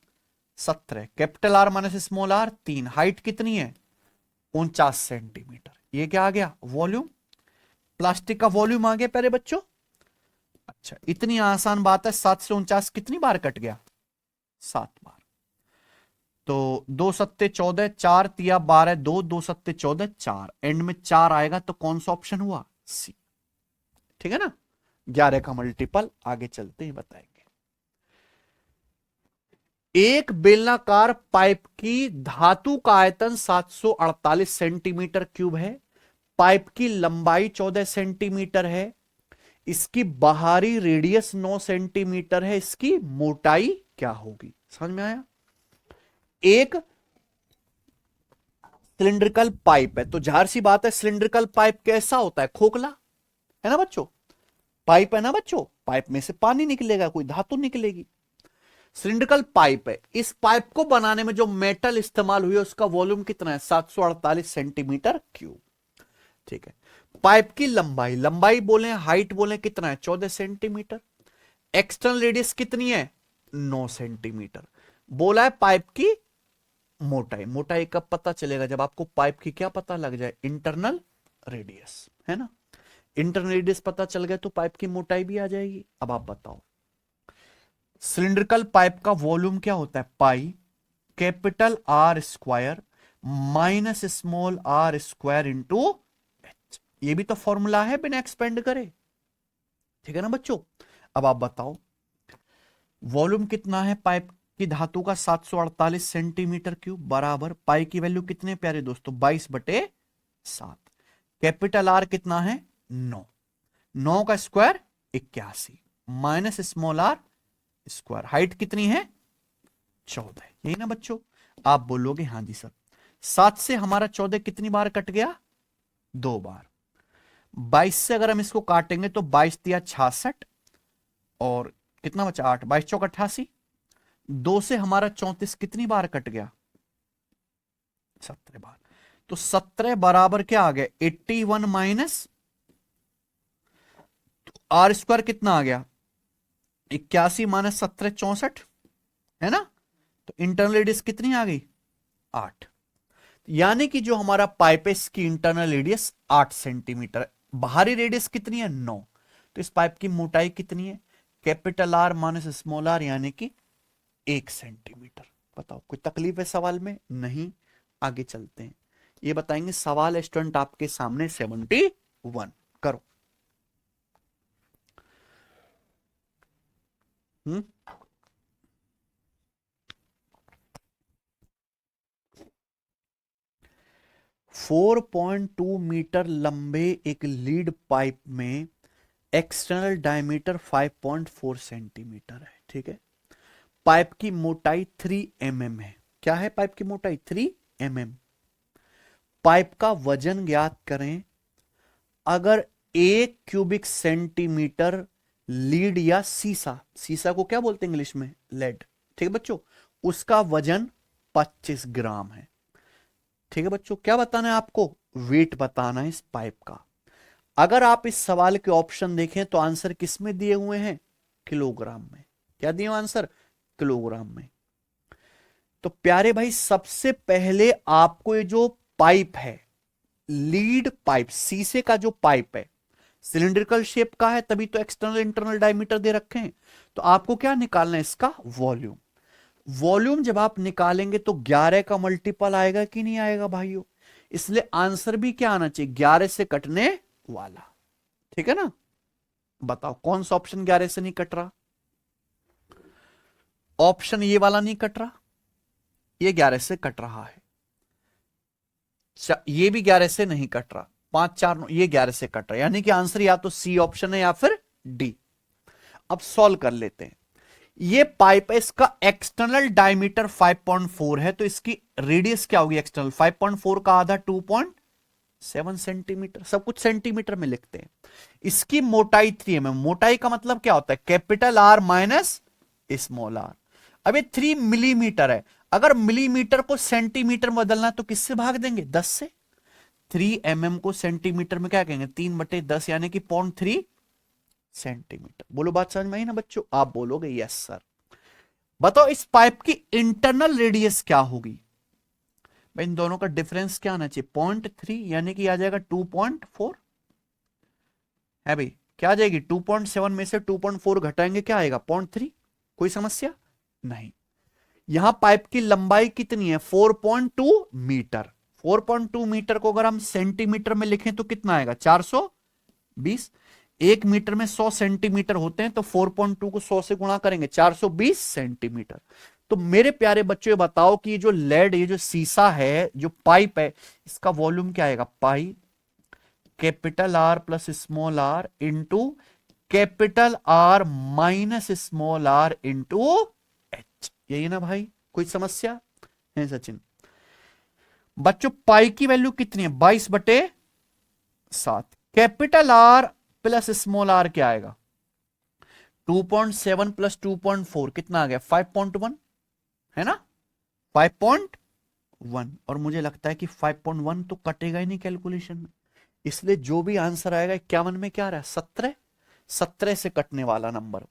17, capital R minus small R 3, height कितनी है 49 सेंटीमीटर, ये क्या आ गया वॉल्यूम, प्लास्टिक का वॉल्यूम आ गया प्यारे बच्चों। अच्छा इतनी आसान बात है, 7 से 49 कितनी बार कट गया, 7 बार। तो 2 सत्ते 14, 4 तिया 12, 2 2 सत्ते 14, 4, एंड में 4 आएगा तो कौन सा ऑप्शन हुआ, सी, ठीक है ना। 11 का मल्टीपल, आगे चलते ही बताएंगे। एक बेलनाकार पाइप की धातु का आयतन 748 सेंटीमीटर क्यूब है, पाइप की लंबाई 14 सेंटीमीटर है, इसकी बाहरी रेडियस 9 सेंटीमीटर है, इसकी मोटाई क्या होगी, समझ में आया। एक सिलिंड्रिकल पाइप है, तो जाहिर सी बात है सिलिंड्रिकल पाइप कैसा होता है, खोखला, है ना बच्चों। पाइप है ना बच्चों, पाइप में से पानी निकलेगा, कोई धातु निकलेगी। सिलिंड्रिकल पाइप है, इस पाइप को बनाने में जो मेटल इस्तेमाल हुई है उसका वॉल्यूम कितना है, 748 सेंटीमीटर क्यूब। ठीक है। पाइप की लंबाई, लंबाई बोले हाइट बोले कितना है, 14 सेंटीमीटर। एक्सटर्नल रेडियस कितनी है, 9 सेंटीमीटर। बोला है पाइप की मोटाई, मोटाई कब पता चलेगा, जब आपको पाइप की क्या पता लग जाए, इंटरनल रेडियस, है ना। इंटरनल रेडियस पता चल गया तो पाइप की मोटाई भी आ जाएगी। अब आप बताओ सिलिंड्रिकल पाइप का वॉल्यूम क्या होता है, pi capital R square minus small R square into H. ये भी तो फॉर्मूला है बिना एक्सपेंड करे, ठीक है ना बच्चों। अब आप बताओ वॉल्यूम कितना है पाइप की धातु का, 748 सेंटीमीटर क्यूब बराबर पाई की वैल्यू कितने प्यारे दोस्तों, 22/7। कैपिटल आर कितना है, 9, 9 का square 81 minus small R square, height कितनी है 14, यही ना बच्चों। आप बोलोगे हाँ जी सर, 7 से हमारा 14 कितनी बार कट गया, 2 बार। 22 से अगर हम इसको काटेंगे तो 22 दिया 66 और कितना बचा 8, 22 चौक 88। 2 से हमारा 34 कितनी बार कट गया, 17 बार। तो 17 बराबर क्या आ गया, 81 माइनस आर स्क्वायर कितना आ गया, 81 माइनस 17 64, है ना। तो इंटरनल रेडियस कितनी आ गई, 8। यानी कि जो हमारा पाइप है इसकी इंटरनल रेडियस 8 सेंटीमीटर, बाहरी रेडियस कितनी है 9। तो इस पाइप की मोटाई कितनी है, capital R minus small R यानी कि 1 सेंटीमीटर। बताओ कोई तकलीफ है सवाल में, नहीं। आगे चलते हैं, ये बताएंगे सवाल स्टूडेंट आपके सामने 71 करो। 4.2 मीटर लंबे एक लीड पाइप में एक्सटर्नल डायमीटर 5.4 सेंटीमीटर है, ठीक है। पाइप की मोटाई 3 mm है, क्या है पाइप की मोटाई 3 mm। पाइप का वजन ज्ञात करें अगर 1 क्यूबिक सेंटीमीटर लीड या सीसा, सीसा को क्या बोलते हैं इंग्लिश में, लेड, ठीक है बच्चों, उसका वजन 25 ग्राम है। ठीक है बच्चों, क्या बताना है आपको, वेट बताना है इस पाइप का। अगर आप इस सवाल के ऑप्शन देखें तो आंसर किस में दिए हुए हैं, किलोग्राम में। क्या दिए आंसर, किलोग्राम में। तो प्यारे भाई सबसे पहले आपको ये जो पाइप है, लीड पाइप, शीशे का जो पाइप है, सिलिंड्रिकल शेप का है तभी तो एक्सटर्नल इंटरनल डायमीटर दे रखे हैं। तो आपको क्या निकालना है, इसका वॉल्यूम। वॉल्यूम जब आप निकालेंगे तो 11 का मल्टीपल आएगा कि नहीं आएगा भाइयों, इसलिए आंसर भी क्या आना चाहिए, 11 से कटने वाला, ठीक है ना। बताओ कौन सा ऑप्शन 11 से नहीं कट रहा, ऑप्शन ये वाला नहीं कट रहा, ये 11 से कट रहा है, ये भी 11 से नहीं कट रहा, 5 4 9 ये 11 से कट रहा है, यानी कि आंसर या तो सी ऑप्शन है या फिर डी। अब सॉल्व कर लेते हैं। ये पाइप है, इसका एक्सटर्नल डायमीटर 5.4 है, तो इसकी रेडियस क्या होगी एक्सटर्नल, 5.4 का आधा 2.7 सेंटीमीटर, सब कुछ सेंटीमीटर में लिखते हैं। इसकी मोटाई 3 mm, मोटाई का मतलब क्या होता है, capital R minus small R. अब ये 3 मिलीमीटर है, अगर मिलीमीटर को सेंटीमीटर में बदलना तो किससे भाग देंगे, 10 से। 3 mm को सेंटीमीटर में क्या कहेंगे, 3/10 यानी कि 0.3 सेंटीमीटर। बोलो बात समझ में आई ना बच्चों, आप बोलोगे यस सर। बताओ इस पाइप की इंटरनल रेडियस क्या होगी, भाई इन दोनों का डिफरेंस क्या आना चाहिए, 0.3 यानी कि आ जाएगा 2.4 है भाई, क्या आ जाएगी 2.7 में से 2.4 घटाएंगे क्या आएगा 0.3। कोई समस्या नहीं। यहां पाइप की लंबाई कितनी है 4.2 मीटर, 4.2 मीटर को अगर हम सेंटीमीटर में लिखें तो कितना आएगा 420। 1 मीटर में 100 सेंटीमीटर होते हैं, तो 4.2 को 100 से गुणा करेंगे 420 सेंटीमीटर। तो मेरे प्यारे बच्चों ये बताओ कि ये जो लेड, ये जो सीसा है, जो पाइप है, इसका वॉल्यूम क्या आएगा, pi capital R plus small R into capital R minus small R into H. यही ना भाई, कोई समस्या है सचिन। बच्चों पाई की वैल्यू कितनी है? 22/7। Capital R plus small R क्या आएगा? 2.7 प्लस 2.4 कितना आ गया? 5.1 है ना, 5.1। और मुझे लगता है कि 5.1 तो कटेगा ही नहीं कैलकुलेशन में, इसलिए जो भी आंसर आएगा 51 में क्या आ रहा है? 17। 17 से कटने वाला नंबर,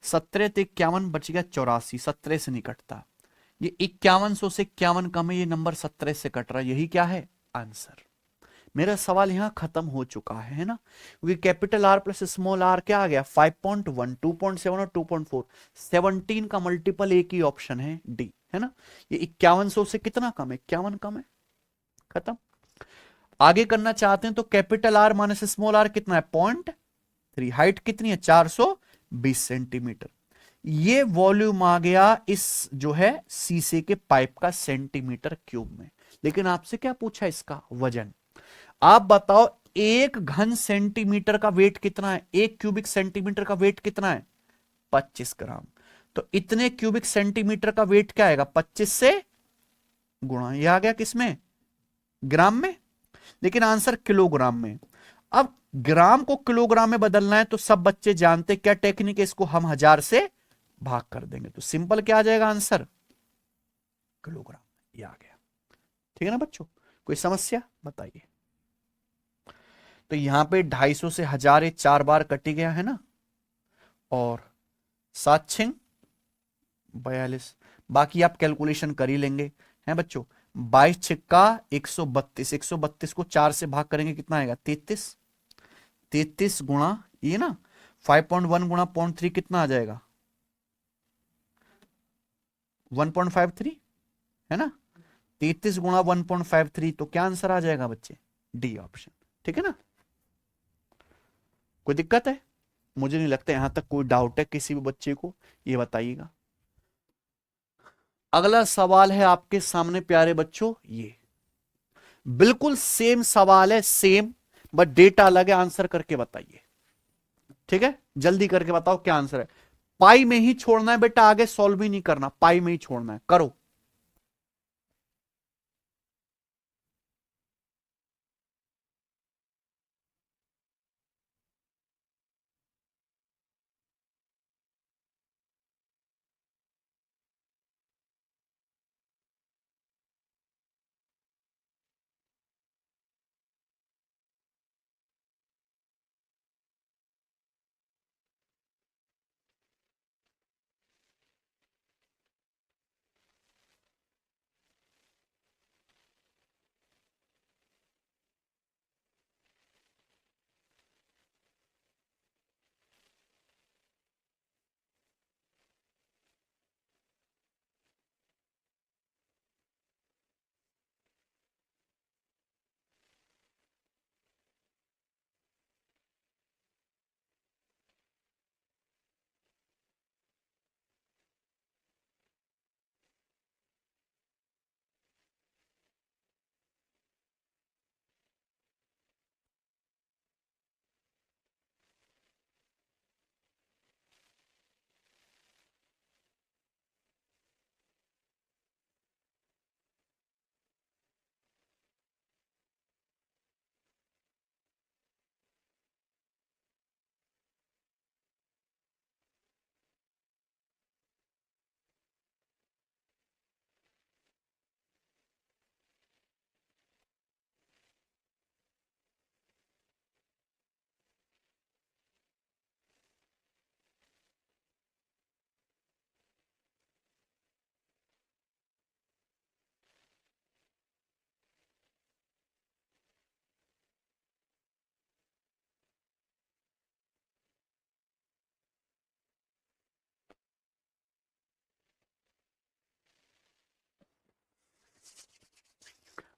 17 तो 51 बच गया 84, 17 से नहीं कटता। ये 5100 से 51 कम है, ये नंबर 17 से कट रहा है, यही क्या है? आंसर। मेरा सवाल यहां खत्म हो चुका है ना, क्योंकि capital R plus small R क्या आ गया? 5.1, 2.7 और 2.4। 17 का मल्टीपल एक ही ऑप्शन है, डी, है ना। ये 5100 से कितना कम है? 51 कम है, खत्म। आगे करना चाहते हैं तो capital R minus small R कितना है? 0.3। हाइट कितनी है? 420 सेंटीमीटर। ये वॉल्यूम आ गया इस जो है शीशे के पाइप का सेंटीमीटर क्यूब में। लेकिन आपसे क्या पूछा? इसका वजन। आप बताओ, एक घन सेंटीमीटर का वेट कितना है? एक क्यूबिक सेंटीमीटर का वेट कितना है? 25 ग्राम। तो इतने क्यूबिक सेंटीमीटर का वेट क्या आएगा? 25 से गुणा, ये आ गया किसमें? ग्राम में। लेकिन आंसर किलोग्राम में। अब ग्राम को किलोग्राम में बदलना है तो सब बच्चे जानते क्या टेक्निक है, इसको हम 1000 से भाग कर देंगे तो सिंपल क्या आ जाएगा आंसर? किलोग्राम। ये आ गया। ठीक है ना बच्चों, कोई समस्या बताइए। तो यहां पे 250 से 1000 4 बार कटी गया है ना, और 7 छिंग 42। बाकी आप कैलकुलेशन कर ही लेंगे, हैं बच्चों। 22 छिक्का 132, 132 को 4 से भाग करेंगे कितना आएगा? 33। 33 गुणा ये ना 5.1 गुणा 0.3 कितना आ जाएगा? 1.53 है ना। 33 गुणा 1.53 तो क्या आंसर आ जाएगा बच्चे? D option. ठीक है ना, कोई दिक्कत है? मुझे नहीं लगता यहां तक कोई डाउट है किसी भी बच्चे को, ये बताइएगा। अगला सवाल है आपके सामने प्यारे बच्चों, ये बिल्कुल सेम सवाल है, सेम, बट डेटा अलग है। आंसर करके बताइए, ठीक है, जल्दी करके बताओ क्या आंसर है। पाई में ही छोड़ना है बेटा, आगे सॉल्व भी नहीं करना, पाई में ही छोड़ना है, करो।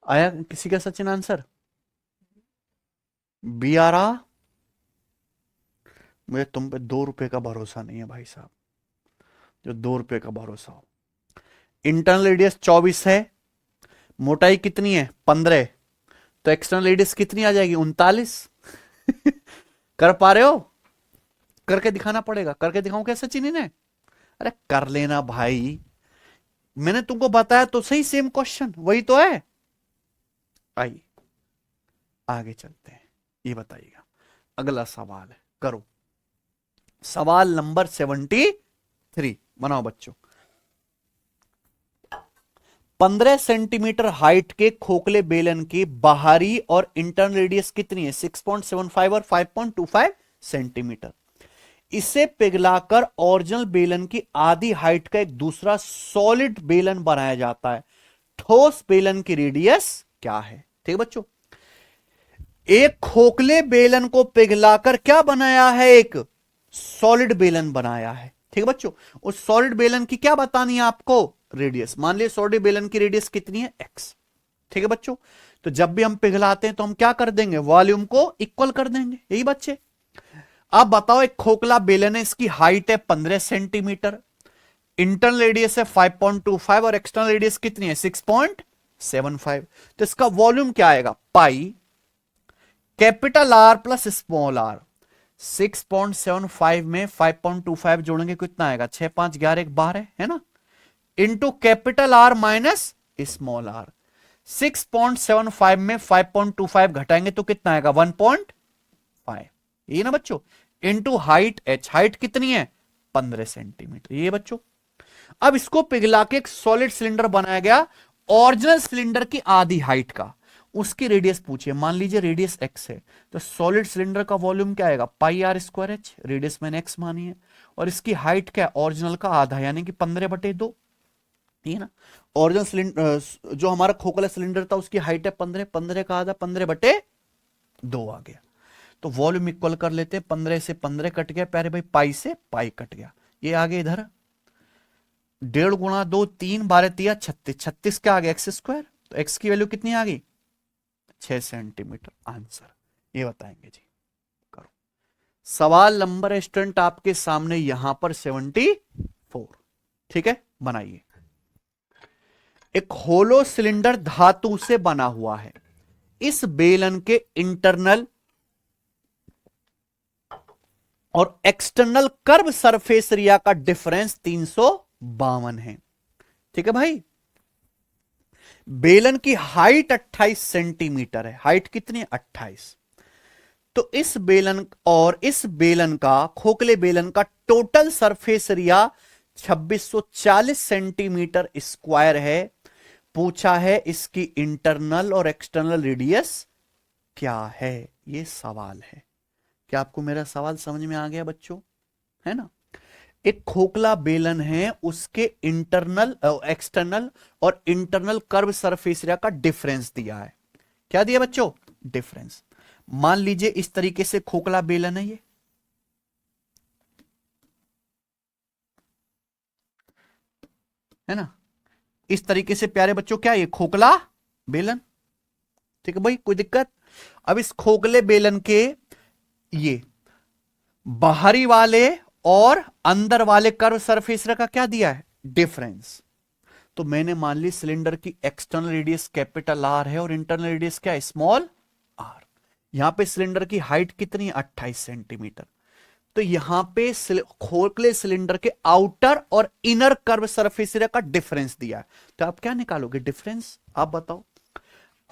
आया किसी का सचिन आंसर? बी आ रहा? मुझे तुम पे 2 रुपए का भरोसा नहीं है भाई साहब, जो 2 रुपए का भरोसा हो। इंटरनल रेडियस 24 है, मोटाई कितनी है? 15, तो एक्सटर्नल रेडियस कितनी आ जाएगी? 39। कर पा रहे हो? करके दिखाना पड़ेगा, करके दिखाऊं क्या सचिन इन्हें? अरे कर लेना भाई, मैंने तुमको बताया तो सही, सेम क्वेश्चन वही तो है। आइए आगे चलते हैं, ये बताइएगा। अगला सवाल है, करो सवाल नंबर 73। बनाओ बच्चों। 15 सेंटीमीटर हाइट के खोखले बेलन की बाहरी और इंटरनल रेडियस कितनी है? 6.75 और 5.25 सेंटीमीटर। इसे पिघलाकर ओरिजिनल बेलन की आधी हाइट का एक दूसरा सॉलिड बेलन बनाया जाता है। ठोस बेलन की रेडियस क्या है? ठीक है बच्चों, एक खोखले बेलन को पिघलाकर क्या बनाया है? एक सॉलिड बेलन बनाया है। ठीक है बच्चों, उस सॉलिड बेलन की क्या बतानी है आपको? रेडियस। मान लीजिए सॉलिड बेलन की रेडियस कितनी है? एक्स। ठीक है बच्चों, तो जब भी हम पिघलाते हैं तो हम क्या कर देंगे? वॉल्यूम को इक्वल कर देंगे। यही बच्चे, अब बताओ, एक खोखला बेलन है, इसकी हाइट है 15 सेंटीमीटर, इंटरनल रेडियस है 5.25 और एक्सटर्नल रेडियस कितनी है? 6.75। तो इसका वॉल्यूम क्या आएगा? Pi capital R plus small R. 6.75 में 5.25 जोड़ेंगे कितना आएगा? 6 5 11 12 है ना, into capital R minus small R. 6.75 में 5.25 घटाएंगे तो कितना आएगा? 1.5। ये ना बच्चों, इंटू हाइट एच। हाइट कितनी है? 15 सेंटीमीटर। ये बच्चों, अब इसको पिघला के एक सॉलिड सिलेंडर बनाया गया, ओरिजिनल सिलेंडर की आधी हाइट का। उसकी रेडियस पूछिए, मान लीजिए रेडियस एक्स है, तो सॉलिड सिलेंडर का वॉल्यूम क्या आएगा? पाई आर स्क्वायर एच। रेडियस मैंने एक्स मानी है, और इसकी हाइट क्या है? ओरिजिनल का आधा, यानी कि 15/2। ये ना, ओरिजिनल सिलेंडर जो हमारा खोखला सिलेंडर था उसकी हाइट है 15, 15 का आधा 15/2 आ गया। तो वॉल्यूम इक्वल कर लेते हैं। 15 से 15 कट गया प्यारे भाई, पाई से पाई कट गया। ये आगे इधर 1.5 गुणा 2 3 12 3 36, 36 क्या आ गया? X square. तो एक्स की वैल्यू कितनी आ गई? 6 सेंटीमीटर। आंसर ये बताएंगे जी। करो सवाल नंबर स्टूडेंट आपके सामने यहां पर 74। ठीक है, बनाइए। एक होलो सिलेंडर धातु से बना हुआ है। इस बेलन के इंटरनल और एक्सटर्नल कर्व सरफेस एरिया का डिफरेंस 352 है। ठीक है भाई, बेलन की हाइट 28 सेंटीमीटर है। हाइट कितनी है? 28। तो इस बेलन और इस बेलन का, खोखले बेलन का total surface area 2640 centimetre square है। पूछा है इसकी इंटरनल और एक्सटर्नल रेडियस क्या है? ये सवाल है। क्या आपको मेरा सवाल समझ में आ गया बच्चों? है ना, एक खोखला बेलन है, उसके इंटरनल एक्सटर्नल और इंटरनल कर्व सरफेस एरिया का डिफरेंस दिया है। क्या दिया बच्चों? डिफरेंस। मान लीजिए इस तरीके से खोखला बेलन है, ये है ना, इस तरीके से प्यारे बच्चों क्या ये खोखला बेलन। ठीक है भाई, कोई दिक्कत? अब इस खोखले बेलन के ये बाहरी वाले और अंदर वाले कर्व सरफेस का क्या दिया है? डिफरेंस। तो मैंने मान ली सिलेंडर की एक्सटर्नल रेडियस कैपिटल आर है और इंटरनल रेडियस क्या है? Small R. यहां पे सिलेंडर की हाइट कितनी है? 28 सेंटीमीटर। तो यहां पे खोखले सिलेंडर के आउटर और इनर कर्व सरफेस एरिया का डिफरेंस दिया है। तो आप क्या निकालोगे? डिफरेंस। आप बताओ,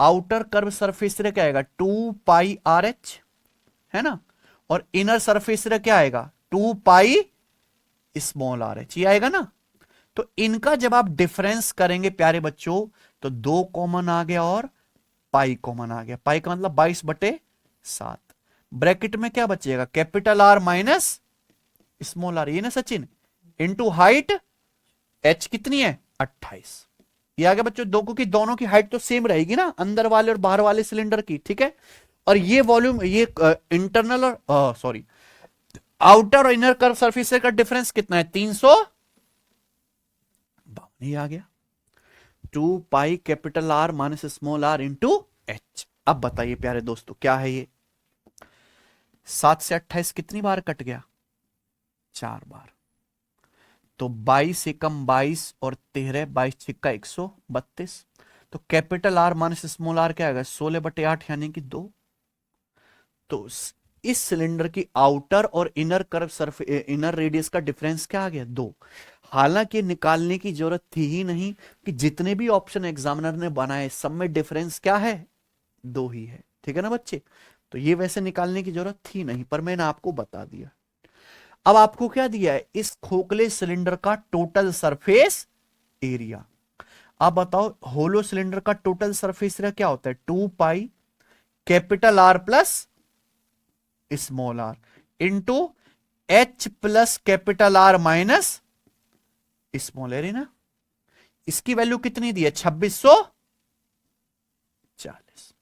आउटर कर्व सरफेस एरिया क्या आएगा? 2πRH, है ना, और इनर सरफेस एरिया क्या आएगा? 2πrh। ये आएगा ना। तो इनका जब आप डिफरेंस करेंगे प्यारे बच्चों, तो 2 कॉमन आ गया और पाई कॉमन आ गया। पाई का मतलब 22/7। ब्रैकेट में क्या बचेगा? Capital R minus small R. ये ना सचिन, इंटू हाइट एच कितनी है? 28। ये आ गया बच्चों। दो की दोनों की हाइट तो सेम रहेगी ना, अंदर वाले और बाहर वाले सिलेंडर की। ठीक है, और ये वॉल्यूम, ये इंटरनल और सॉरी आउटर और इनर कर्व सरफेस का डिफरेंस कितना है? 352। ये आ गया 2 capital R minus small R into H. अब बताइए प्यारे दोस्तों, क्या है ये? 7 से 28 कितनी बार कट गया? 4 बार। तो 22 एकम 22 और 13, 22 छिक्का 132। तो capital R minus small R क्या आएगा? 16/8 यानी कि 2। तो इस सिलेंडर की आउटर और inner curve surface, inner radius का डिफरेंस क्या आ गया? 2। हालांकि निकालने की जरूरत थी ही नहीं कि जितने भी ऑप्शन एग्जामिनर ने बनाए सब में डिफरेंस क्या है? 2 ही है। ठीक है ना बच्चे? तो ये वैसे निकालने की जरूरत थी नहीं, पर मैंने आपको बता दिया। अब आपको क्या दिया है? इस खोखले सिलेंडर का टोटल सरफेस एरिया। आप बताओ होलो सिलेंडर का टोटल सरफेस एरिया क्या होता है? 2 pi capital R plus small R into H plus capital R minus small area ना। इसकी वैल्यू कितनी दी है? 2640।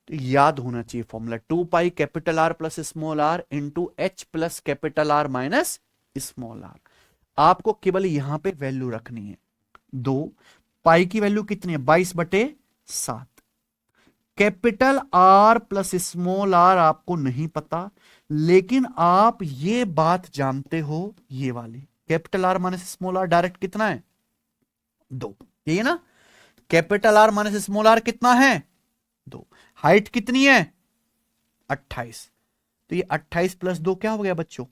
तो याद होना चाहिए formula, 2 pi capital R plus small R into H plus capital R minus small R. आपको केवल यहां पे वैल्यू रखनी है 2। पाई की वैल्यू कितनी है? 22/7। Capital R plus small R आपको नहीं पता, लेकिन आप ये बात जानते हो, ये वाली capital R minus small R direct कितना है? 2। यही है ना? Capital R minus small R कितना है? 2। हाइट कितनी है? 28। तो ये 28 प्लस 2 क्या हो गया बच्चों?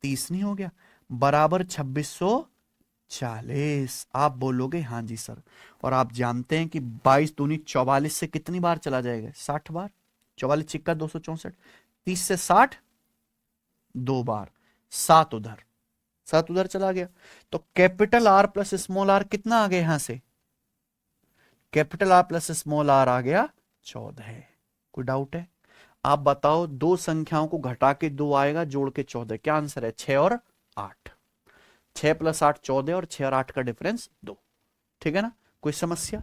30 नहीं हो गया? बराबर 2640। आप बोलोगे हाँ जी सर। और आप जानते हैं कि 22 दूनी 44 से कितनी बार चला जाएगा? 60 बार। 44 छिक्का 264। 30 से 60 2 बार, 7 उधर, 7 उधर चला गया। तो capital R plus small R कितना आ गया? यहां से capital R plus small R आ गया 14। कोई डाउट है? आप बताओ, दो संख्याओं को घटा के 2 आएगा, जोड़ के 14, क्या आंसर है? 6 और 8। 6 + 8 14 और 6 और 8 का डिफरेंस 2। ठीक है ना? कोई समस्या?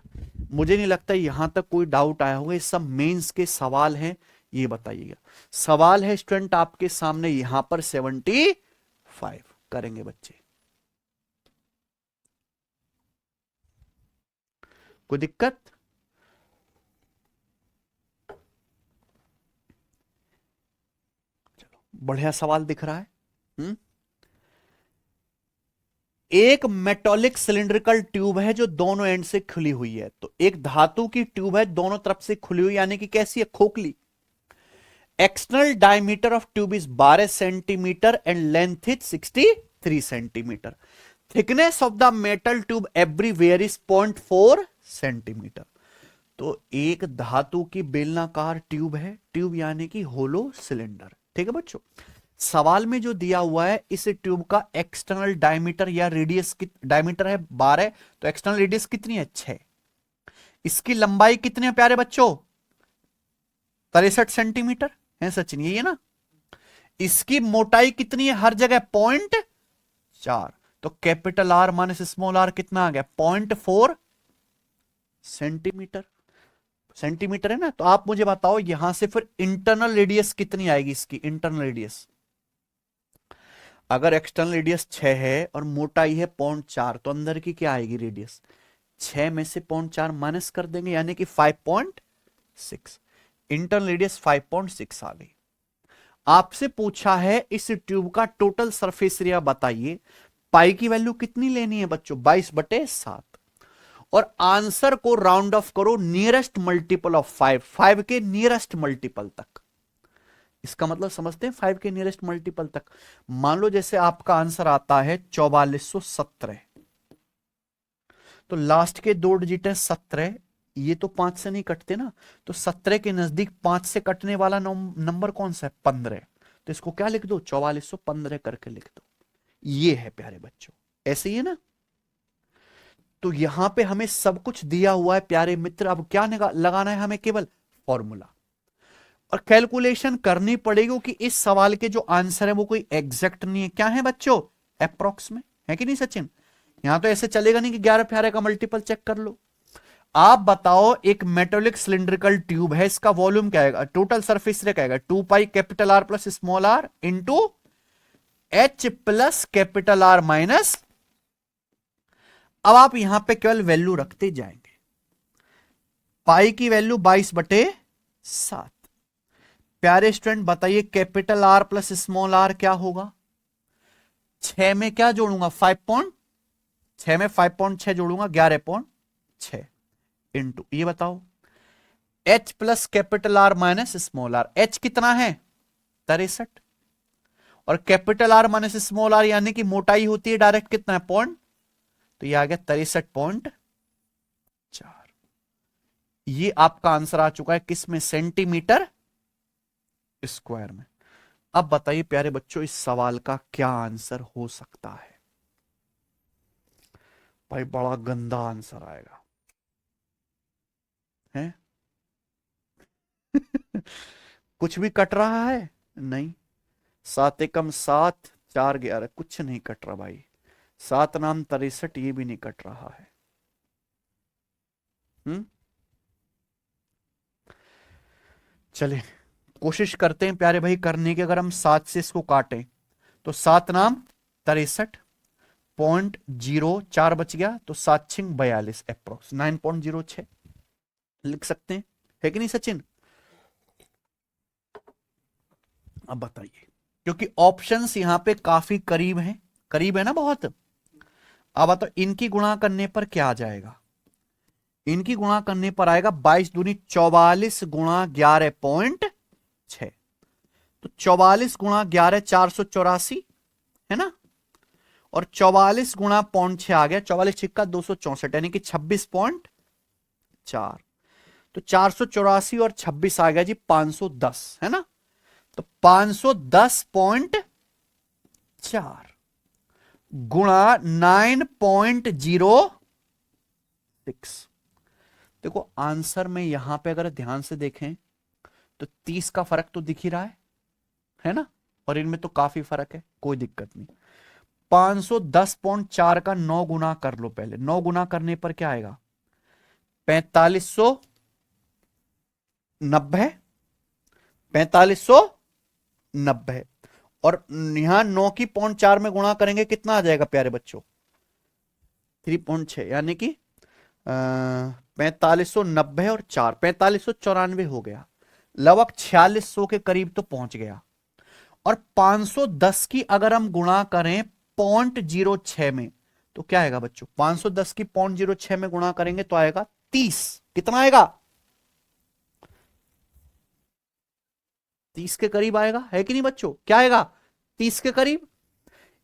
मुझे नहीं लगता यहां तक कोई डाउट आया होगा। ये सब मेंस के सवाल हैं, ये बताइएगा। सवाल है स्टूडेंट आपके सामने यहां पर 75 करेंगे बच्चे। कोई दिक्कत? चलो, बढ़िया सवाल दिख रहा है। एक मेटॉलिक सिलिंड्रिकल ट्यूब है जो दोनों एंड से खुली हुई है। तो एक धातु की ट्यूब है, दोनों तरफ से खुली हुई, यानी कि कैसी है? खोखली। External diameter of tube is 12 centimetre and length is 63 centimetre. Thickness of the metal tube everywhere is 0.4 centimetre. तो एक धातु की बेलनाकार ट्यूब है, ट्यूब यानी कि होलो सिलेंडर। ठीक है बच्चों? सवाल में जो दिया हुआ है, इस ट्यूब का एक्सटर्नल डायमीटर या रेडियस डायमीटर है 12, तो एक्सटर्नल रेडियस कितनी है? 6। इसकी लंबाई कितनी है प्यारे बच्चों? 63 सेंटीमीटर है सचिन, यही है ना? इसकी मोटाई कितनी है हर जगह? 0.4। तो capital R minus small R कितना आ गया? 0.4 सेंटीमीटर। सेंटीमीटर है ना? तो आप मुझे बताओ यहां से फिर इंटरनल रेडियस कितनी आएगी? इसकी इंटरनल रेडियस, अगर एक्सटर्नल रेडियस 6 है और मोटाई है 0.4, तो अंदर की क्या आएगी रेडियस? 6 में से 0.4 माइनस कर देंगे, यानी कि 5.6। इंटरनल रेडियस 5.6 आ गई। आपसे पूछा है इस ट्यूब का टोटल सरफेस एरिया बताइए। पाई की वैल्यू कितनी लेनी है बच्चों? 22/7। और आंसर को राउंड ऑफ करो नियरेस्ट मल्टीपल ऑफ 5 के नियरेस्ट मल्टीपल तक। इसका मतलब समझते हैं? 5 के नियरेस्ट मल्टीपल तक। मान लो जैसे आपका आंसर आता है 4417, तो लास्ट के 2 डिजिट है 17। ये तो 5 से नहीं कटते ना, तो 17 के नजदीक 5 से कटने वाला नंबर कौन सा है? 15। तो इसको क्या लिख दो? 4415 करके लिख दो। ये है प्यारे बच्चों, ऐसे ही है ना? तो यहां पे हमें सब कुछ दिया हुआ है प्यारे मित्र। अब क्या लगाना है हमें? केवल फॉर्मूला और कैलकुलेशन करनी पड़ेगी, क्योंकि इस सवाल के जो आंसर है वो कोई एग्जैक्ट नहीं है। क्या है बच्चों? अप्रोक्स में है कि नहीं सचिन? यहां तो ऐसे चलेगा नहीं कि 11 प्यारे का मल्टीपल चेक कर लो। आप बताओ, एक मेटोलिक सिलिंड्रिकल ट्यूब है, इसका वॉल्यूम क्या आएगा? टोटल सरफेस एरिया क्या आएगा? 2 pi capital R plus small R into H plus capital R minus. अब आप यहां पे केवल वैल्यू रखते जाएंगे। पाई की वैल्यू 22/7। प्यारे स्टूडेंट बताइए capital R plus small R क्या होगा? 6 में क्या जोड़ूंगा? 6 में 5.6 जोड़ूंगा, 11.6 इंटू, ये बताओ, H plus capital R minus small are. H कितना है? 63। और capital R minus small R यानी कि मोटाई होती है डायरेक्ट कितना है, पॉइंट, तो ये आ गया 63.4। ये आपका आंसर आ चुका है किस में, सेंटीमीटर स्क्वायर में। अब बताइए प्यारे बच्चों इस सवाल का क्या आंसर हो सकता है। भाई बड़ा गंदा आंसर आएगा है। कुछ भी कट रहा है नहीं, 7 एकम 7, 4 11, कुछ नहीं कट रहा भाई। 7 नाम 63, ये भी नहीं कट रहा है। चलिए कोशिश करते हैं प्यारे भाई करने की। अगर हम 7 से इसको काटें तो 7 नाम 63.04 बच गया, तो 7 छिंग 42 अप्रोक्स 9.06 लिख सकते हैं, है कि नहीं सचिन। अब बताइए, क्योंकि ऑप्शंस यहां पे काफी करीब है ना बहुत। अब बताओ इनकी गुणा करने पर क्या आ जाएगा, इनकी गुणा करने पर आएगा 22 दूनी 44 गुणा 11.6, तो 44 गुणा 11 484 है ना, और 44 गुणा 0.6 आ गया, 44 छिक्का 264 यानी कि 26.4, तो 484 और 26 आ गया जी 510 है ना, तो 510.4 गुणा 9.06। देखो आंसर में यहां पे अगर ध्यान से देखें तो 30 का फर्क तो दिख ही रहा है ना, और इनमें तो काफी फर्क है, कोई दिक्कत नहीं। 510.4 का 9 गुना कर लो पहले, 9 गुना करने पर क्या आएगा 4590, 4590, और यहां 9 की 0.4 में गुणा करेंगे कितना आ जाएगा प्यारे बच्चों 3.6, यानी कि 4590 और 4 4594 हो गया, लगभग 4600 के करीब तो पहुंच गया। और 510 की अगर हम गुणा करें 0.06 में तो क्या आएगा बच्चों, 510 की 0.06 में गुणा करेंगे तो आएगा 30, कितना आएगा 30 के करीब आएगा, है कि नहीं बच्चों, क्या आएगा 30 के करीब।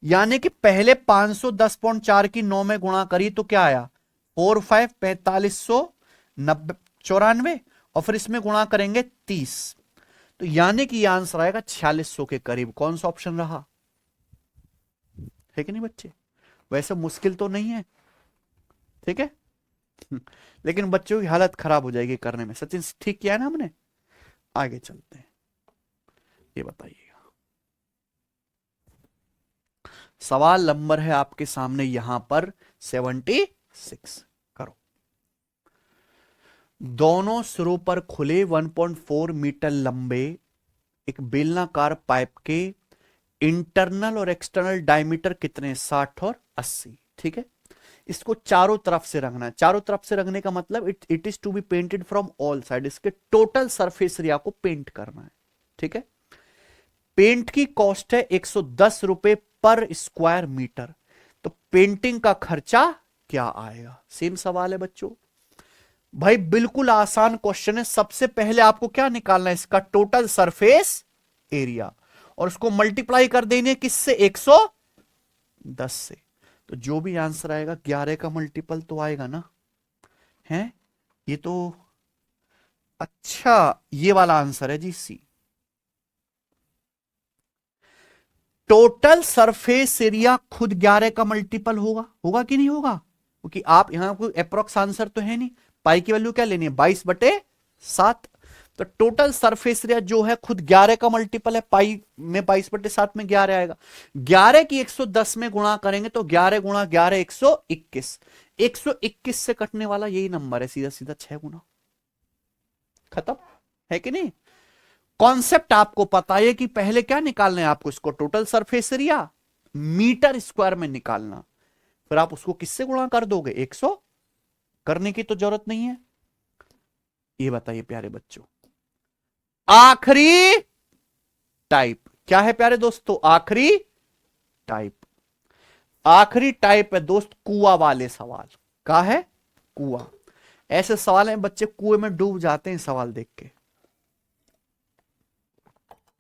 यानी कि पहले 510.4 की 9 में गुणा करी तो क्या आया 45 4590 94, और फिर इसमें गुणा करेंगे 30, तो यानी कि यह आंसर आएगा 4600 के करीब। कौन सा ऑप्शन रहा, है कि नहीं बच्चे, वैसे मुश्किल तो नहीं है, ठीक है। लेकिन बच्चों की हालत खराब हो जाएगी करने में। सचिन ठीक किया है ना हमने, आगे चलते हैं। ये बताइएगा सवाल नंबर है आपके सामने यहां पर 76, करो। दोनों सिरों पर खुले 1.4 मीटर लंबे एक बेलनाकार पाइप के इंटरनल और एक्सटर्नल डायमीटर कितने 60 और 80, ठीक है। इसको चारों तरफ से रंगना है, चारों तरफ से रंगने का मतलब it is to be painted from all side, इसके टोटल सरफेस एरिया को पेंट करना है, ठीक है। पेंट की कॉस्ट है 110 रुपए पर स्क्वायर मीटर, तो पेंटिंग का खर्चा क्या आएगा, सेम सवाल है बच्चों। भाई बिल्कुल आसान क्वेश्चन है। सबसे पहले आपको क्या निकालना है, इसका टोटल सरफेस एरिया, और उसको मल्टीप्लाई कर देंगे किससे 110 से, तो जो भी आंसर आएगा 11 का मल्टीपल तो आएगा ना, है ये तो। अच्छा ये वाला आंसर है जी सी, टोटल सरफेस एरिया खुद 11 का मल्टीपल होगा, होगा कि नहीं होगा, क्योंकि आप यहां कोई अप्रोक्स आंसर तो है नहीं, पाई की वैल्यू क्या लेनी है 22/7, तो टोटल सरफेस एरिया जो है खुद 11 का मल्टीपल है, पाई में 22/7 में 11 आएगा, 11 की 110 में गुणा करेंगे तो 11 गुणा 11 121, 121 से कटने वाला यही नंबर है, सीधा सीधा 6 गुना, खत्म, है कि नहीं। कॉन्सेप्ट आपको पता है कि पहले क्या निकालना है आपको, इसको total surface area metre square में निकालना, फिर आप उसको किससे गुणा कर दोगे 100, करने की तो जरूरत नहीं है। ये बताइए प्यारे बच्चों आखिरी टाइप क्या है प्यारे दोस्तों, आखिरी टाइप है दोस्त कुआ वाले सवाल, क्या है कुआ। ऐसे सवाल हैं बच्चे कुएं में डूब जाते हैं सवाल देख के।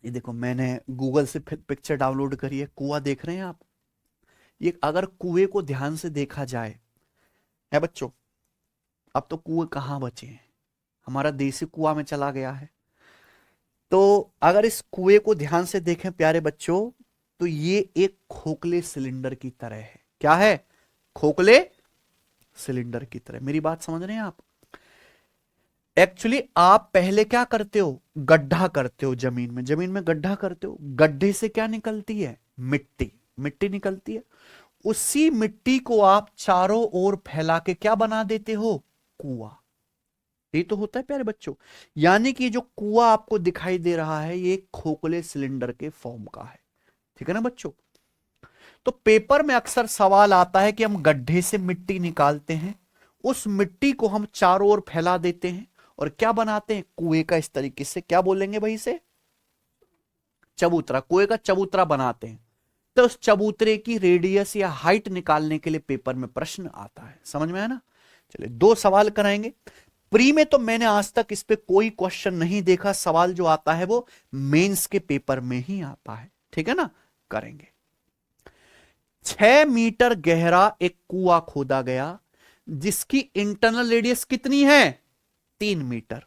ये देखो मैंने गूगल से पिक्चर डाउनलोड करी है, कुआं देख रहे हैं आप। ये अगर कुएं को ध्यान से देखा जाए है बच्चों, अब तो कुएं कहाँ बचे हैं, हमारा देसी कुआं में चला गया है। तो अगर इस कुएं को ध्यान से देखें प्यारे बच्चों, तो ये एक खोखले सिलेंडर की तरह है। क्या है? खोखले सिलेंडर की तरह। मेरी बात समझ रहे हैं आप? एक्चुअली आप पहले क्या करते हो, गड्ढा करते हो जमीन में, जमीन में गड्ढा करते हो, गड्ढे से क्या निकलती है? मिट्टी, मिट्टी निकलती है। उसी मिट्टी को आप चारों ओर फैला के क्या बना देते हो? कुआं। ये तो होता है प्यारे बच्चों। यानी कि जो कुआं आपको दिखाई दे रहा है ये खोखले सिलेंडर के फॉर्म का है। ठीक है ना बच्चों? तो पेपर में अक्सर सवाल आता है कि हम गड्ढे से मिट्टी निकालते हैं, उस मिट्टी को हम चारों ओर फैला देते हैं और क्या बनाते हैं? कुएं का इस तरीके से, क्या बोलेंगे भाई इसे? चबूतरा। कुएं का चबूतरा बनाते हैं। तो उस चबूतरे की रेडियस या हाइट निकालने के लिए पेपर में प्रश्न आता है। समझ में आया ना? चलिए 2 सवाल कराएंगे। प्री में तो मैंने आज तक इस पे कोई क्वेश्चन नहीं देखा, सवाल जो आता है वो मेंस के पेपर में ही आता है। ठीक है ना? करेंगे। 6 मीटर गहरा एक कुआं खोदा गया जिसकी इंटरनल रेडियस कितनी है? 3 मीटर।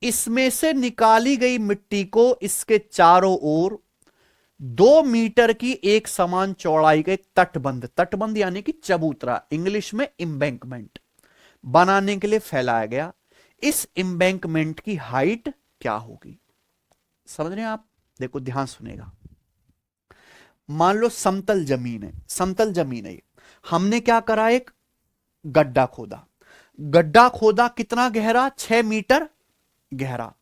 इसमें से निकाली गई मिट्टी को इसके चारों ओर 2 मीटर की एक समान चौड़ाई का एक तटबंध, तटबंध यानी कि चबूतरा, इंग्लिश में एम्बैंकमेंट, बनाने के लिए फैलाया गया। इस एम्बैंकमेंट की हाइट क्या होगी? समझ रहे हैं आप? देखो ध्यान सुनेगा। मान लो समतल जमीन है, समतल जमीन है, हमने क्या करा? एक गड्ढा खोदा। गड्ढा खोदा कितना गहरा? 6 मीटर गहरा।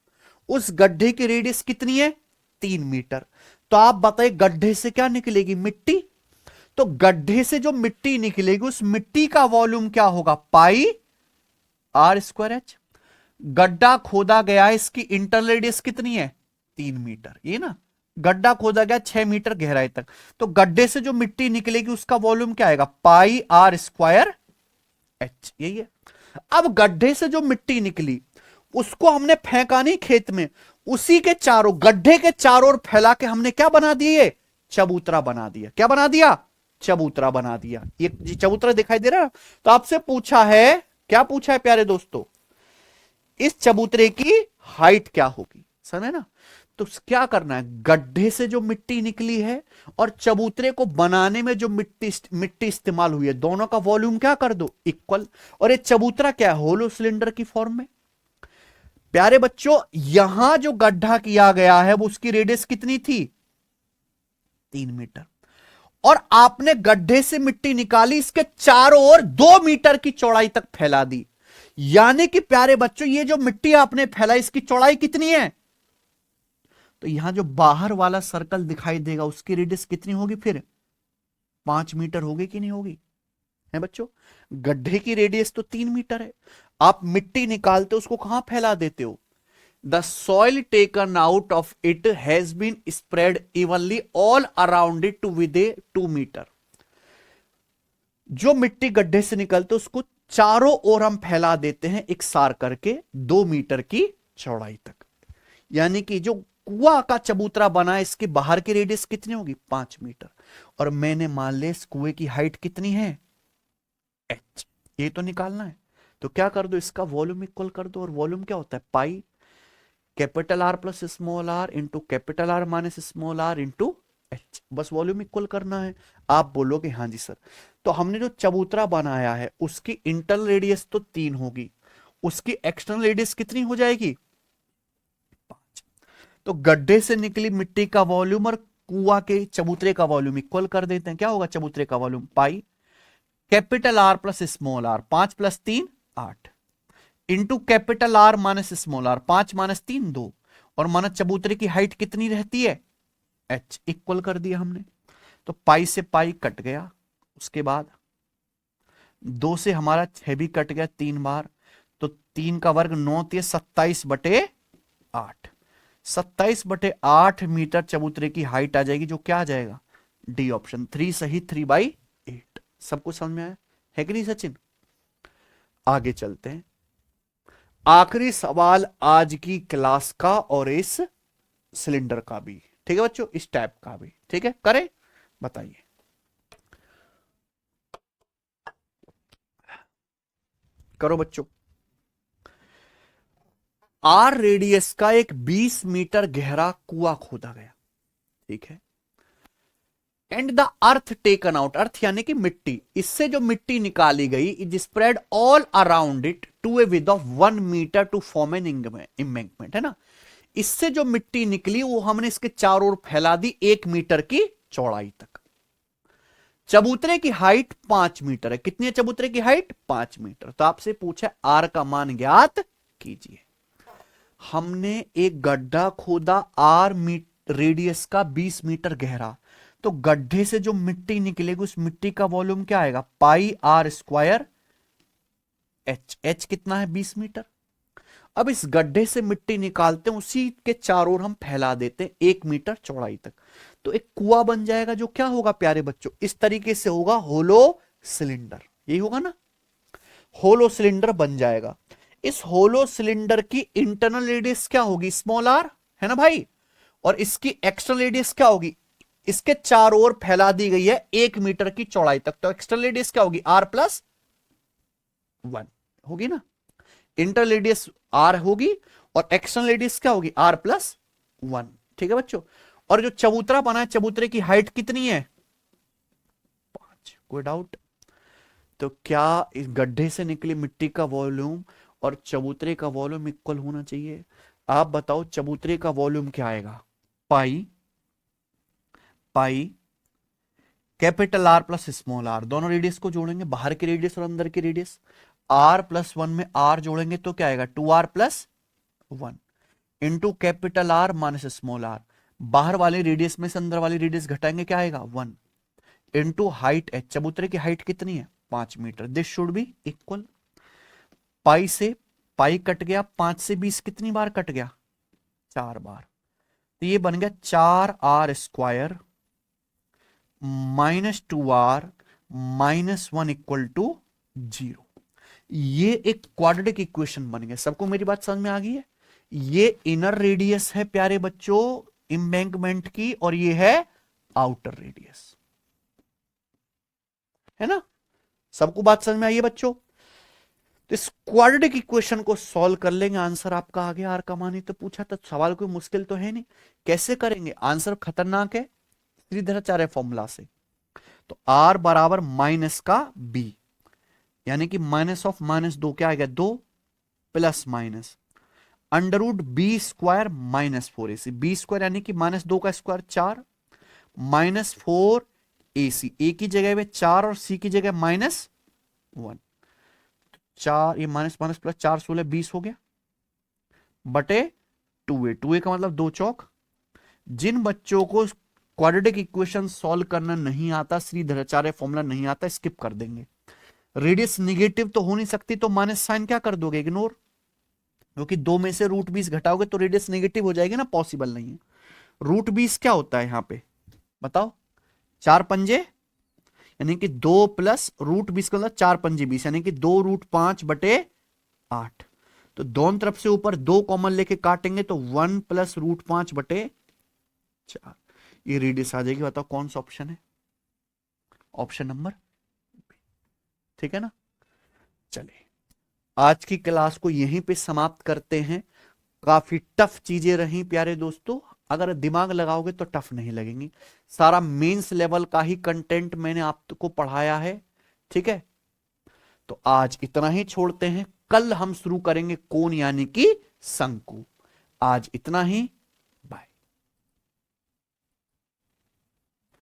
उस गड्ढे की रेडियस कितनी है? 3 मीटर। तो आप बताइए गड्ढे से क्या निकलेगी? मिट्टी। तो गड्ढे से जो मिट्टी निकलेगी उस मिट्टी का वॉल्यूम क्या होगा? पाई आर स्क्वायर एच। गड्ढा खोदा गया, इसकी इंटरनल रेडियस कितनी है? 3 मीटर। ये ना, गड्ढा खोदा गया 6 मीटर गहराई तक, तो गड्ढे से जो मिट्टी निकलेगी उसका वॉल्यूम क्या आएगा? पाई आर स्क्वायर एच। यही है। अब गड्ढे से जो मिट्टी निकली उसको हमने फेंका नहीं खेत में, उसी के चारों, गड्ढे के चारों ओर फैला के हमने क्या बना दिए? चबूतरा बना दिया। क्या बना दिया? चबूतरा बना दिया। ये चबूतरा दिखाई दे रहा? तो आपसे पूछा है, क्या पूछा है प्यारे दोस्तों? इस चबूतरे की हाइट क्या होगी? समझे ना? तो क्या करना है? गड्ढे से जो मिट्टी निकली है और चबूतरे को बनाने में जो मिट्टी इस्तेमाल हुई है, दोनों का वॉल्यूम क्या कर दो? इक्वल। और ये चबूतरा क्या है? होलो सिलेंडर की फॉर्म में। प्यारे बच्चों यहां जो गड्ढा किया गया है वो उसकी रेडियस कितनी थी? 3 मीटर। और आपने गड्ढे से मिट्टी निकाली, इसके चारों ओर 2 मीटर की चौड़ाई तक फैला दी। यानी कि प्यारे बच्चों ये जो मिट्टी आपने फैलाई इसकी चौड़ाई कितनी है? तो यहां जो बाहर वाला सर्कल दिखाई देगा उसकी रेडियस कितनी होगी? फिर 5 मीटर होगी कि नहीं होगी? है बच्चों? गड्ढे की रेडियस तो 3 मीटर है। आप मिट्टी निकालते हो उसको कहां फैला देते हो? The soil taken out of it has been spread evenly all around it to with a 2 metre. जो मिट्टी गड्ढे से निकलते उसको चारों ओर हम फैला देते हैं इकसार करके 2 मीटर की चौड़ाई तक। यानी कि जो कुआं का चबूतरा बना है इसके बाहर की रेडियस कितनी होगी? 5 मीटर। और मैंने मान लिया इस कुएं की हाइट कितनी है? एच। ये तो निकालना है। तो क्या कर दो? इसका वॉल्यूम इक्वल कर दो। और वॉल्यूम क्या होता है? Pi capital R plus small R into capital R minus small R into H. बस वॉल्यूम इक्वल करना है। आप बोलोगे हाँ जी सर। तो हमने जो चबूतरा बनाया है उसकी इंटरनल रेडियस तो 3 होगी, उसकी एक्सटर्नल रेडियस कितनी हो जाएगी? 5। तो गड्ढे से निकली मिट्टी का वॉल्यूम और कुआं के चबूतरे का वॉल्यूम इक्वल कर देते हैं। क्या होगा चबूतरे का volume? Pi capital R plus small R, 5 plus 3 8, into capital R minus small R, 5 minus 3 2। और माना चबूतरे की हाइट कितनी रहती है? एच। इक्वल कर दिया हमने। तो पाई से पाई कट गया, उसके बाद 2 से हमारा 6 भी कट गया 3 बार। तो 3 का वर्ग 9 ते 27/8। 27/8 मीटर चबूतरे की हाइट आ जाएगी, जो क्या आ जाएगा? D option. 3 सही, 3/8। सबको समझ में आया है कि नहीं सचिन? आगे चलते हैं। आखिरी सवाल आज की क्लास का और इस सिलेंडर का भी, ठीक है बच्चों, इस टाइप का भी, ठीक है, करें, बताइए। करो बच्चों। आर रेडियस का एक 20 मीटर गहरा कुआं खोदा गया, ठीक है, and the earth taken out, earth यानी कि मिट्टी, इससे जो मिट्टी निकाली गई is spread all around it to a width of 1 meter to form an embankment, है ना। इससे जो मिट्टी निकली वो हमने इसके चारों ओर फैला दी 1 मीटर की चौड़ाई तक। चबूतरे की हाइट 5 मीटर है, कितनी है चबूतरे की हाइट? 5 मीटर। तो आपसे पूछा आर का मान ज्ञात कीजिए। हमने एक गड्ढा खोदा आर रेडियस का 20 मीटर गहरा, तो गड्ढे से जो मिट्टी निकलेगी उस मिट्टी का वॉल्यूम क्या आएगा? पाई आर स्क्वायर एच। एच कितना है? 20 मीटर। अब इस गड्ढे से मिट्टी निकालते हैं, उसी के चारों ओर हम फैला देते हैं 1 मीटर चौड़ाई तक, तो एक कुआं बन जाएगा जो क्या होगा प्यारे बच्चों? इस तरीके से होगा, होलो सिलेंडर, यही होगा ना, होलो सिलेंडर बन जाएगा। इस होलो सिलेंडर की इंटरनल रेडियस क्या होगी? स्मॉल आर, है ना भाई, और इसकी एक्सटर्नल रेडियस क्या होगी? इसके चारों ओर फैला दी गई है 1 मीटर की चौड़ाई तक, तो एक्सटर्नल रेडियस क्या होगी? R + 1 होगी ना, इंटरनल रेडियस R होगी और एक्सटर्नल रेडियस क्या होगी? R + 1, ठीक है बच्चों। और जो चबूतरा बना है, चबूतरे की हाइट कितनी है? 5। कोई डाउट? तो क्या इस गड्ढे से निकली मिट्टी का वॉल्यूम और चबूतरे का वॉल्यूम इक्वल होना चाहिए? आप बताओ, चबूतरे का वॉल्यूम क्या आएगा? Pi capital R + small r, दोनों रेडियस को जोड़ेंगे, बाहर की रेडियस और अंदर की रेडियस, R + 1 में R जोड़ेंगे तो क्या आएगा? 2R + 1 into capital R minus small r, बाहर वाली रेडियस में से अंदर वाली रेडियस घटाएंगे, क्या आएगा? 1 इंटू हाइट h, चबूतरे की हाइट कितनी है? 5 meter. This should be equal. Pi से पाई कट गया, 5 से 20 कितनी बार कट गया? 4 बार। तो ये बन गया 4R स्क्वायर -2R -1 = 0। ये एक क्वाड्रेटिक इक्वेशन बन गया। सबको मेरी बात समझ में आ गई है? ये इनर रेडियस है प्यारे बच्चों एम्बैंकमेंट की, और ये है आउटर रेडियस, है ना। सबको बात समझ में आई है बच्चों? तो इस क्वाड्रेटिक इक्वेशन को सॉल्व कर लेंगे, आंसर आपका आ गया। आर का मान ही तो पूछा था, सवाल कोई मुश्किल तो है नहीं। कैसे करेंगे? आंसर खतरनाक है, श्रीधराचार्य फॉर्मूला से। तो R बराबर माइनस का B, यानी कि -(-2) क्या आएगा? 2 plus minus √B² -4AC, B² यानी कि -2 का स्क्वायर 4 -4AC, A की जगह में 4 और C की जगह -1, 4 ये माइनस माइनस प्लस 4 16 20 हो गया बटे 2A। 2A का मतलब 2 चौक। जिन बच्चों को क्वाड्रेटिक इक्वेशन सॉल्व करना नहीं आता, श्रीधराचार्य फॉर्मूला नहीं आता, स्किप कर देंगे। रेडियस निगेटिव तो हो नहीं सकती, तो माइनस साइन क्या कर दोगे? इग्नोर, क्योंकि 2 में से √20 घटाओगे तो रेडियस नेगेटिव हो जाएगी ना, पॉसिबल नहीं है। √20 क्या होता है यहां पे बताओ? 4 पंजे, यानी कि 2 प्लस √20 का मतलब 4 पंजे 20, यानी कि 2√5 बटे 8। तो दोनों तरफ से ऊपर 2 कॉमन लेके काटेंगे तो 1 + √5 बटे 4, ये रेडियस आ जाएगी। बताओ कौन सा ऑप्शन है? ऑप्शन नंबर, ठीक है ना। चलिए आज की क्लास को यहीं पे समाप्त करते हैं। काफी टफ चीजें रही प्यारे दोस्तों, अगर दिमाग लगाओगे तो टफ नहीं लगेंगी। सारा मेंस लेवल का ही कंटेंट मैंने आपको पढ़ाया है, ठीक है। तो आज इतना ही छोड़ते हैं, कल हम शुरू करेंगे कोण यानी कि शंकु। आज इतना ही।